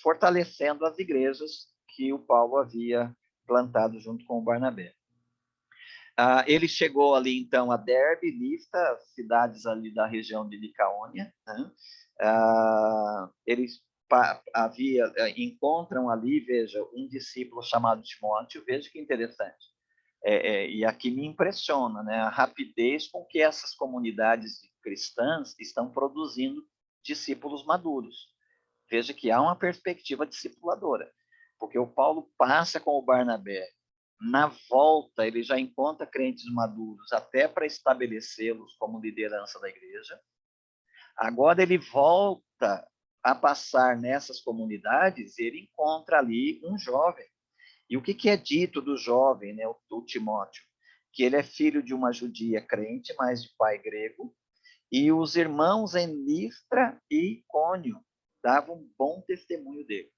fortalecendo as igrejas que o Paulo havia plantado junto com o Barnabé. Ele chegou ali, então, a Derbe, Listra, cidades ali da região de Licaônia, né? Eles encontram ali, veja, um discípulo chamado Timóteo, veja que interessante. E aqui me impressiona, né, a rapidez com que essas comunidades cristãs estão produzindo discípulos maduros. Veja que há uma perspectiva discipuladora, porque o Paulo passa com o Barnabé. Na volta, ele já encontra crentes maduros, até para estabelecê-los como liderança da igreja. Agora ele volta a passar nessas comunidades e ele encontra ali um jovem. E o que é dito do jovem, né, do Timóteo? Que ele é filho de uma judia crente, mas de pai grego, e os irmãos em Listra e Icônio davam um bom testemunho dele.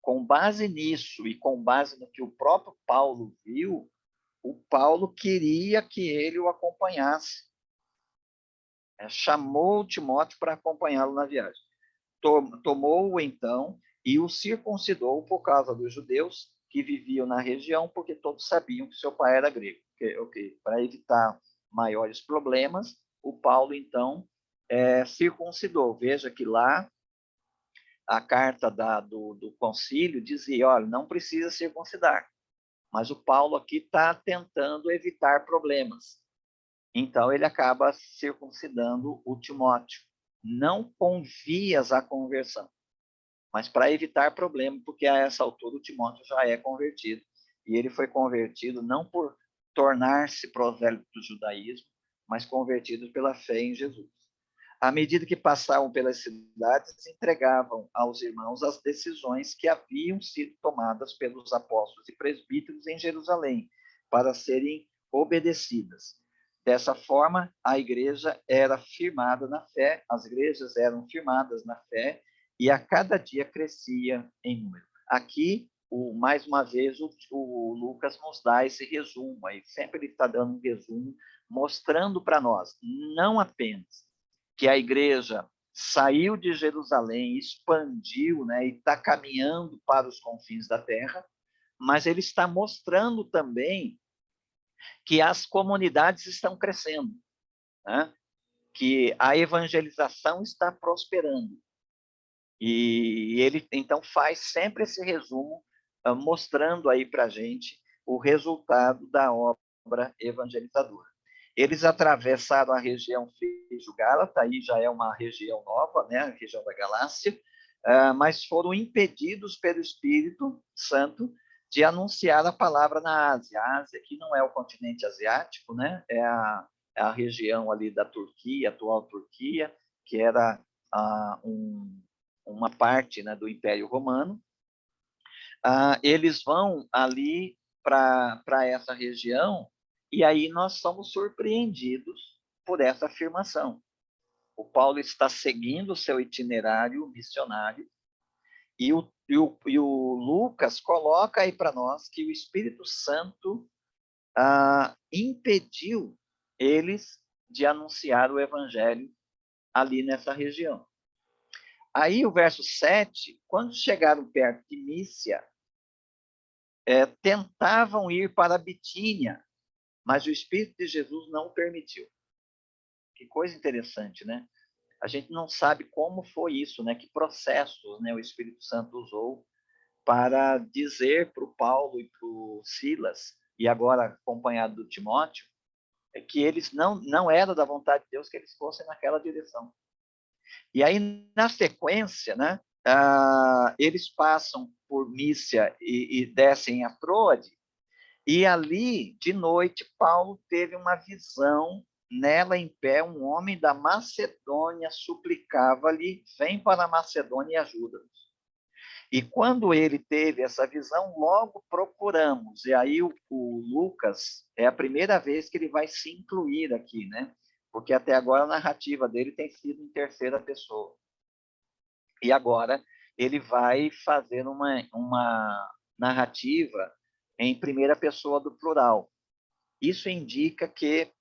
Com base nisso e com base no que o próprio Paulo viu, o Paulo queria que ele o acompanhasse. Chamou o Timóteo para acompanhá-lo na viagem. Tomou-o, então, e o circuncidou por causa dos judeus que viviam na região, porque todos sabiam que seu pai era grego. Para evitar maiores problemas, o Paulo, então, circuncidou. Veja que lá a carta do concílio dizia, olha, não precisa circuncidar. Mas o Paulo aqui está tentando evitar problemas. Então, ele acaba circuncidando o Timóteo. Não com vias à conversão, mas para evitar problema, porque a essa altura o Timóteo já é convertido. E ele foi convertido não por tornar-se prosélito do judaísmo, mas convertido pela fé em Jesus. À medida que passavam pelas cidades, entregavam aos irmãos as decisões que haviam sido tomadas pelos apóstolos e presbíteros em Jerusalém, para serem obedecidas. Dessa forma, a igreja era firmada na fé, as igrejas eram firmadas na fé, e a cada dia crescia em número. Aqui, mais uma vez, o Lucas nos dá esse resumo, aí sempre ele está dando um resumo, mostrando para nós, não apenas que a igreja saiu de Jerusalém, expandiu, né, e está caminhando para os confins da terra, mas ele está mostrando também que as comunidades estão crescendo, né? Que a evangelização está prosperando. E ele, então, faz sempre esse resumo, mostrando aí para a gente o resultado da obra evangelizadora. Eles atravessaram a região Frígio-Gálata, aí já é uma região nova, né, a região da Galácia, mas foram impedidos pelo Espírito Santo de anunciar a palavra na Ásia. A Ásia aqui não é o continente asiático, né, é a região ali da Turquia, atual Turquia, que era uma parte, né, do Império Romano. Eles vão ali para essa região, e aí nós somos surpreendidos por essa afirmação. O Paulo está seguindo o seu itinerário missionário, e o Lucas coloca aí para nós que o Espírito Santo impediu eles de anunciar o evangelho ali nessa região. Aí o verso 7, quando chegaram perto de Mísia, tentavam ir para Bitínia, mas o Espírito de Jesus não o permitiu. Que coisa interessante, né? A gente não sabe como foi isso, né? Que processos, né, o Espírito Santo usou para dizer para o Paulo e para o Silas, e agora acompanhado do Timóteo, que eles não era da vontade de Deus que eles fossem naquela direção. E aí, na sequência, né, eles passam por Mísia e descem a Troade, e ali, de noite, Paulo teve uma visão, nela em pé, um homem da Macedônia suplicava-lhe, vem para a Macedônia e ajuda-nos. E quando ele teve essa visão, logo procuramos, e aí o Lucas, é a primeira vez que ele vai se incluir aqui, né? Porque até agora a narrativa dele tem sido em terceira pessoa. E agora ele vai fazer uma narrativa em primeira pessoa do plural. Isso indica que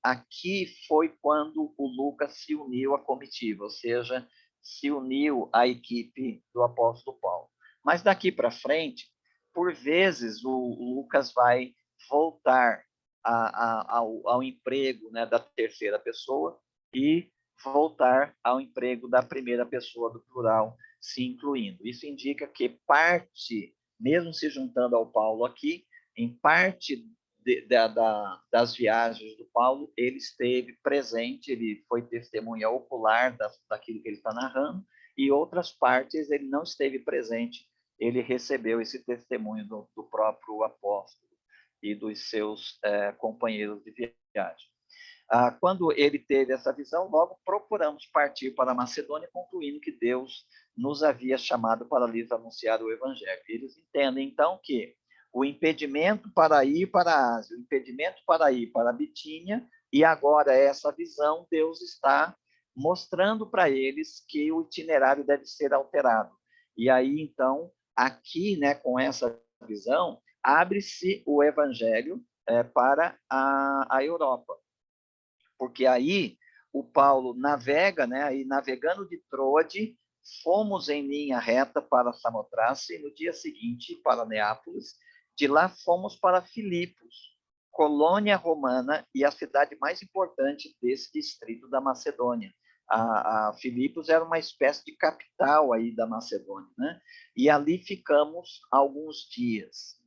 aqui foi quando o Lucas se uniu à comitiva, ou seja, se uniu à equipe do apóstolo Paulo. Mas daqui para frente, por vezes, o Lucas vai voltar ao emprego, né, da terceira pessoa e voltar ao emprego da primeira pessoa do plural, se incluindo. Isso indica que parte, mesmo se juntando ao Paulo aqui, em parte das viagens do Paulo, ele esteve presente, ele foi testemunha ocular daquilo que ele está narrando, e outras partes ele não esteve presente, ele recebeu esse testemunho do próprio apóstolo e dos seus companheiros de viagem. Quando ele teve essa visão, logo procuramos partir para a Macedônia, concluindo que Deus nos havia chamado para lhes anunciar o Evangelho. Eles entendem, então, que o impedimento para ir para a Ásia, o impedimento para ir para a Bitínia, e agora essa visão, Deus está mostrando para eles que o itinerário deve ser alterado. E aí, então, aqui, né, com essa visão, abre-se o Evangelho para a Europa. Porque aí o Paulo navega, né, aí navegando de Troade, fomos em linha reta para Samotrace, e no dia seguinte para Neápolis. De lá fomos para Filipos, colônia romana e a cidade mais importante desse distrito da Macedônia. A Filipos era uma espécie de capital aí da Macedônia, né? E ali ficamos alguns dias.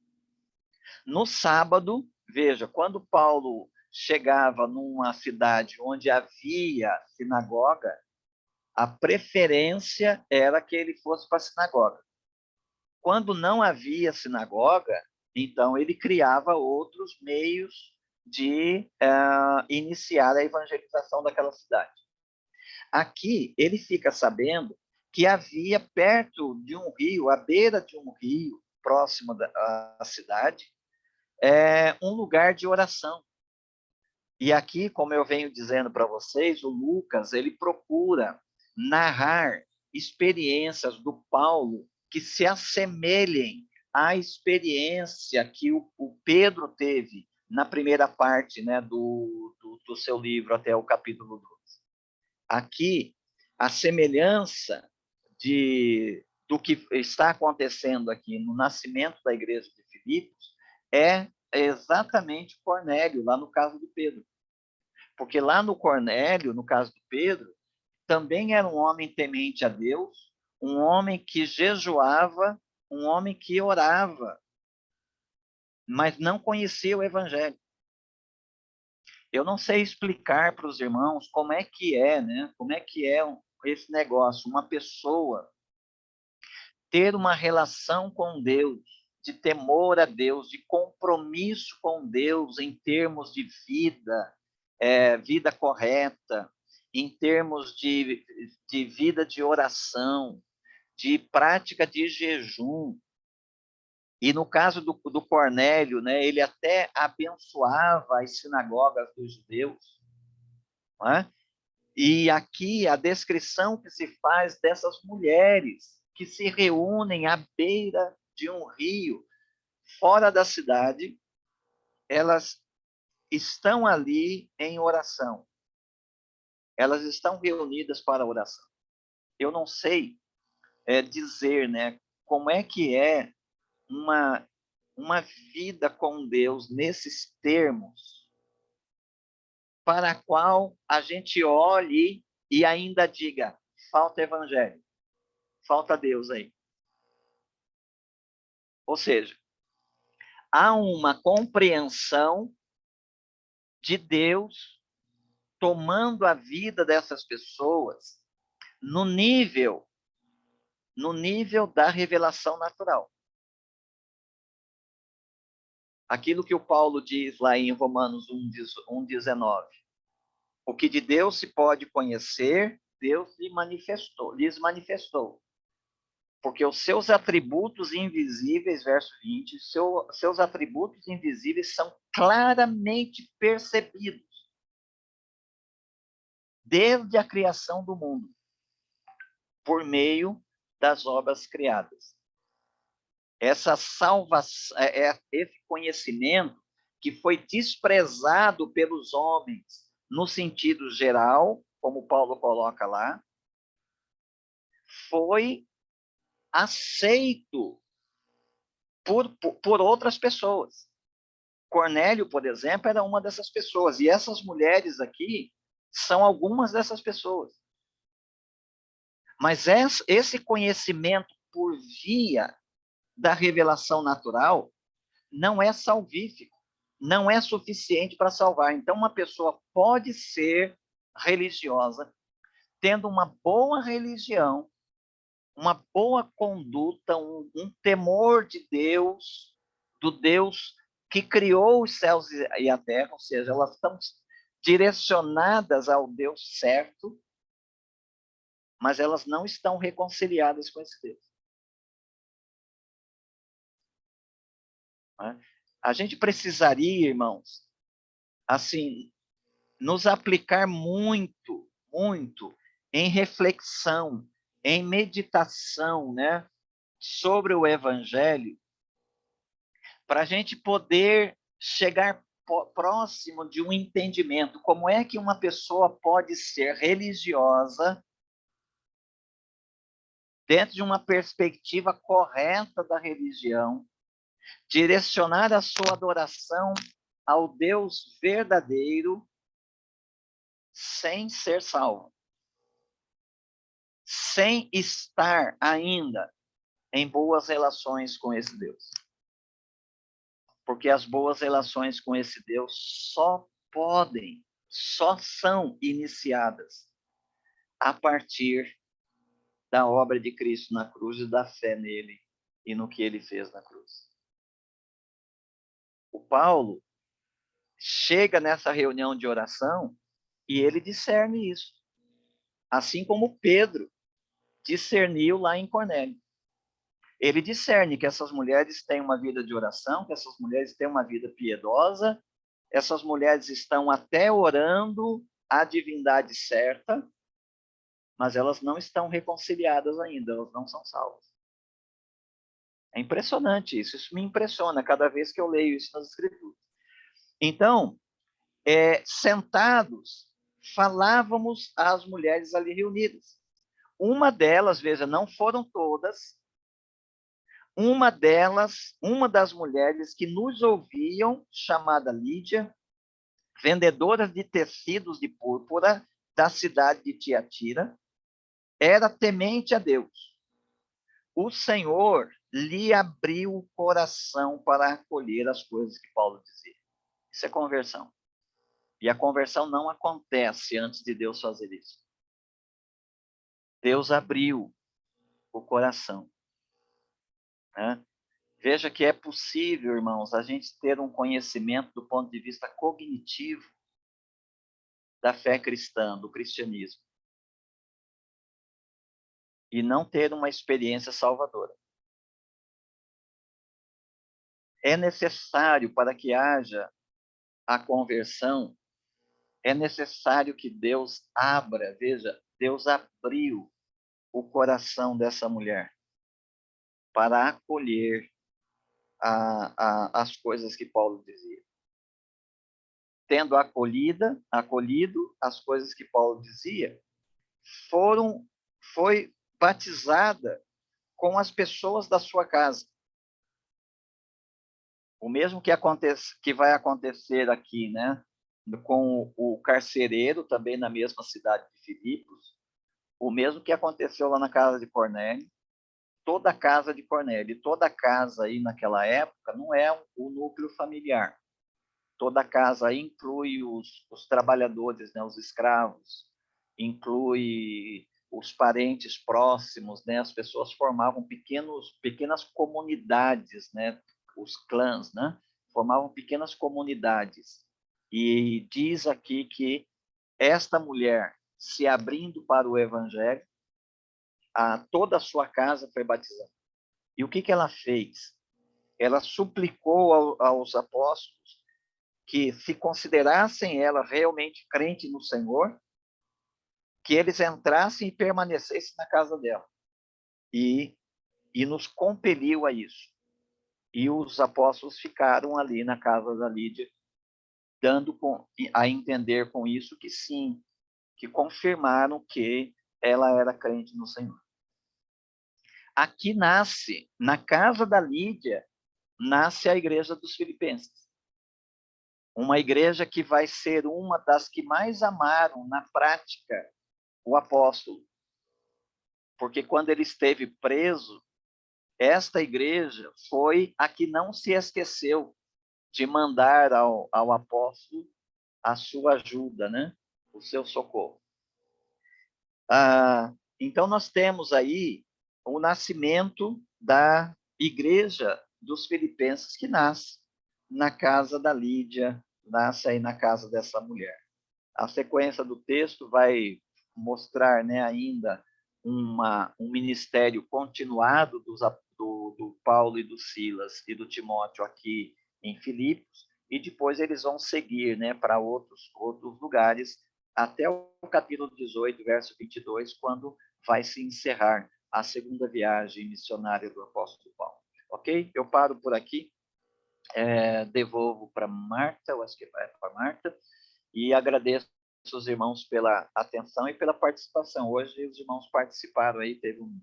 No sábado, veja, quando Paulo chegava numa cidade onde havia sinagoga, a preferência era que ele fosse para a sinagoga. Quando não havia sinagoga, então ele criava outros meios de iniciar a evangelização daquela cidade. Aqui ele fica sabendo que havia perto de um rio, à beira de um rio, próximo da cidade, um lugar de oração. E aqui, como eu venho dizendo para vocês, o Lucas, ele procura narrar experiências do Paulo que se assemelhem à experiência que o Pedro teve na primeira parte, né, do seu livro até o capítulo 12. Aqui, a semelhança do que está acontecendo aqui no nascimento da igreja de Filipos é exatamente Cornélio, lá no caso do Pedro. Porque lá no Cornélio, no caso do Pedro, também era um homem temente a Deus, um homem que jejuava, um homem que orava, mas não conhecia o Evangelho. Eu não sei explicar para os irmãos como é que é, né? Como é que é esse negócio, uma pessoa ter uma relação com Deus, de temor a Deus, de compromisso com Deus em termos de vida, vida correta, em termos de vida de oração, de prática de jejum. E no caso do Cornélio, né, ele até abençoava as sinagogas dos judeus. Não é? E aqui a descrição que se faz dessas mulheres que se reúnem à beira de um rio, fora da cidade, elas estão ali em oração. Elas estão reunidas para a oração. Eu não sei dizer, né, como é que é uma vida com Deus nesses termos, para a qual a gente olhe e ainda diga, falta evangelho, falta Deus aí. Ou seja, há uma compreensão de Deus tomando a vida dessas pessoas no nível da revelação natural. Aquilo que o Paulo diz lá em Romanos 1:19. O que de Deus se pode conhecer, Deus lhes manifestou. Porque os seus atributos invisíveis, verso 20, seus atributos invisíveis são claramente percebidos desde a criação do mundo, por meio das obras criadas. Essa salvação, esse conhecimento que foi desprezado pelos homens no sentido geral, como Paulo coloca lá, foi aceito por outras pessoas. Cornélio, por exemplo, era uma dessas pessoas, e essas mulheres aqui são algumas dessas pessoas. Mas esse conhecimento por via da revelação natural não é salvífico, não é suficiente para salvar. Então, uma pessoa pode ser religiosa, tendo uma boa religião, uma boa conduta, um temor de Deus, do Deus que criou os céus e a terra, ou seja, elas estão direcionadas ao Deus certo, mas elas não estão reconciliadas com esse Deus. A gente precisaria, irmãos, assim, nos aplicar muito, muito em reflexão, em meditação, né, sobre o Evangelho, para a gente poder chegar próximo de um entendimento. Como é que uma pessoa pode ser religiosa dentro de uma perspectiva correta da religião, direcionar a sua adoração ao Deus verdadeiro, sem ser salvo, sem estar ainda em boas relações com esse Deus. Porque as boas relações com esse Deus só são iniciadas a partir da obra de Cristo na cruz e da fé nele e no que ele fez na cruz. O Paulo chega nessa reunião de oração e ele discerne isso. Assim como Pedro discerniu lá em Cornélio. Ele discerne que essas mulheres têm uma vida de oração, que essas mulheres têm uma vida piedosa, essas mulheres estão até orando a divindade certa, mas elas não estão reconciliadas ainda, elas não são salvas. É impressionante isso me impressiona cada vez que eu leio isso nas Escrituras. Então, sentados, falávamos às mulheres ali reunidas. Uma delas, veja, não foram todas, uma das mulheres que nos ouviam, chamada Lídia, vendedora de tecidos de púrpura da cidade de Tiatira, era temente a Deus. O Senhor lhe abriu o coração para acolher as coisas que Paulo dizia. Isso é conversão. E a conversão não acontece antes de Deus fazer isso. Deus abriu o coração. Né? Veja que é possível, irmãos, a gente ter um conhecimento do ponto de vista cognitivo da fé cristã, do cristianismo, e não ter uma experiência salvadora. É necessário, para que haja a conversão, é necessário que Deus abra, veja, Deus abriu o coração dessa mulher para acolher as coisas que Paulo dizia. Tendo acolhido as coisas que Paulo dizia, foi batizada com as pessoas da sua casa. O mesmo que vai acontecer aqui, né? Com o carcereiro, também na mesma cidade de Filipos, o mesmo que aconteceu lá na casa de Cornélio, toda a casa de Cornélio, toda a casa aí naquela época não é o núcleo familiar. Toda a casa aí inclui os trabalhadores, né, os escravos, inclui os parentes próximos, né, as pessoas formavam pequenas comunidades, né, os clãs, né, formavam pequenas comunidades. E diz aqui que esta mulher, se abrindo para o evangelho, toda a sua casa foi batizada. E o que ela fez? Ela suplicou aos apóstolos que, se considerassem ela realmente crente no Senhor, que eles entrassem e permanecessem na casa dela. E nos compeliu a isso. E os apóstolos ficaram ali na casa da Lídia, dando a entender com isso que sim, que confirmaram que ela era crente no Senhor. Aqui nasce, na casa da Lídia, nasce a igreja dos Filipenses. Uma igreja que vai ser uma das que mais amaram na prática o apóstolo. Porque quando ele esteve preso, esta igreja foi a que não se esqueceu de mandar ao apóstolo a sua ajuda, né? O seu socorro. Então, nós temos aí o nascimento da igreja dos Filipenses, que nasce na casa da Lídia, nasce aí na casa dessa mulher. A sequência do texto vai mostrar, né, ainda um ministério continuado do Paulo e do Silas e do Timóteo aqui em Filipos, e depois eles vão seguir, né, para outros lugares, até o capítulo 18, verso 22, quando vai se encerrar a segunda viagem missionária do apóstolo Paulo. Ok? Eu paro por aqui, devolvo para Marta, eu acho que vai para Marta, e agradeço os irmãos pela atenção e pela participação. Hoje os irmãos participaram aí, teve um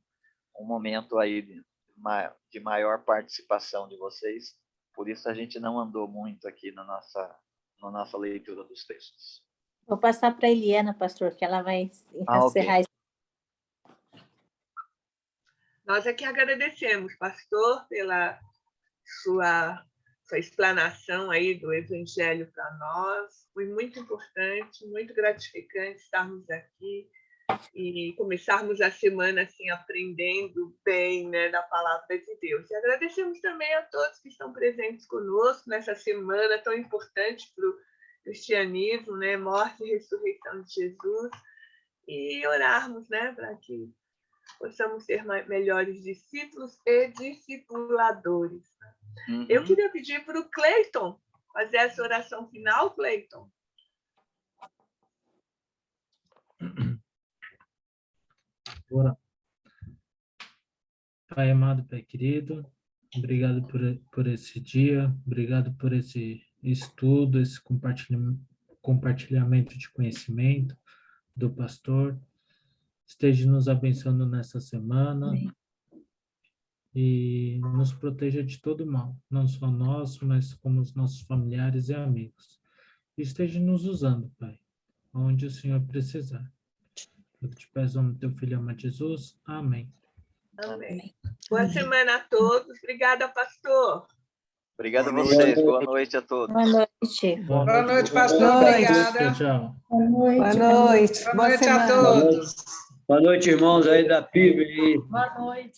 momento aí de maior participação de vocês, por isso a gente não andou muito aqui na nossa leitura dos textos. Vou passar para a Eliana, pastor, que ela vai encerrar. Okay. Nós aqui agradecemos, pastor, pela sua explanação aí do Evangelho para nós. Foi muito importante, muito gratificante estarmos aqui e começarmos a semana assim, aprendendo bem, né, da palavra de Deus. E agradecemos também a todos que estão presentes conosco nessa semana tão importante para o cristianismo, né, morte e ressurreição de Jesus, e orarmos, né, para que possamos ser melhores discípulos e discipuladores. Uhum. Eu queria pedir para o Cleiton fazer essa oração final, Cleiton. Bora. Pai amado, Pai querido, obrigado por esse dia, obrigado por esse estudo, esse compartilhamento de conhecimento do pastor. Esteja nos abençoando nessa semana. Amém. E nos proteja de todo mal, não só nós, mas como os nossos familiares e amigos. E esteja nos usando, Pai, onde o Senhor precisar. Eu te peço no teu filho amado Jesus. Amém. Amém. Boa semana a todos. Obrigada, pastor. Obrigado a vocês. Boa noite a todos. Boa noite. Boa noite, pastor. Obrigada. Tchau. Boa noite. Boa noite. Boa noite a todos. Boa noite, irmãos aí da PIB. Boa noite.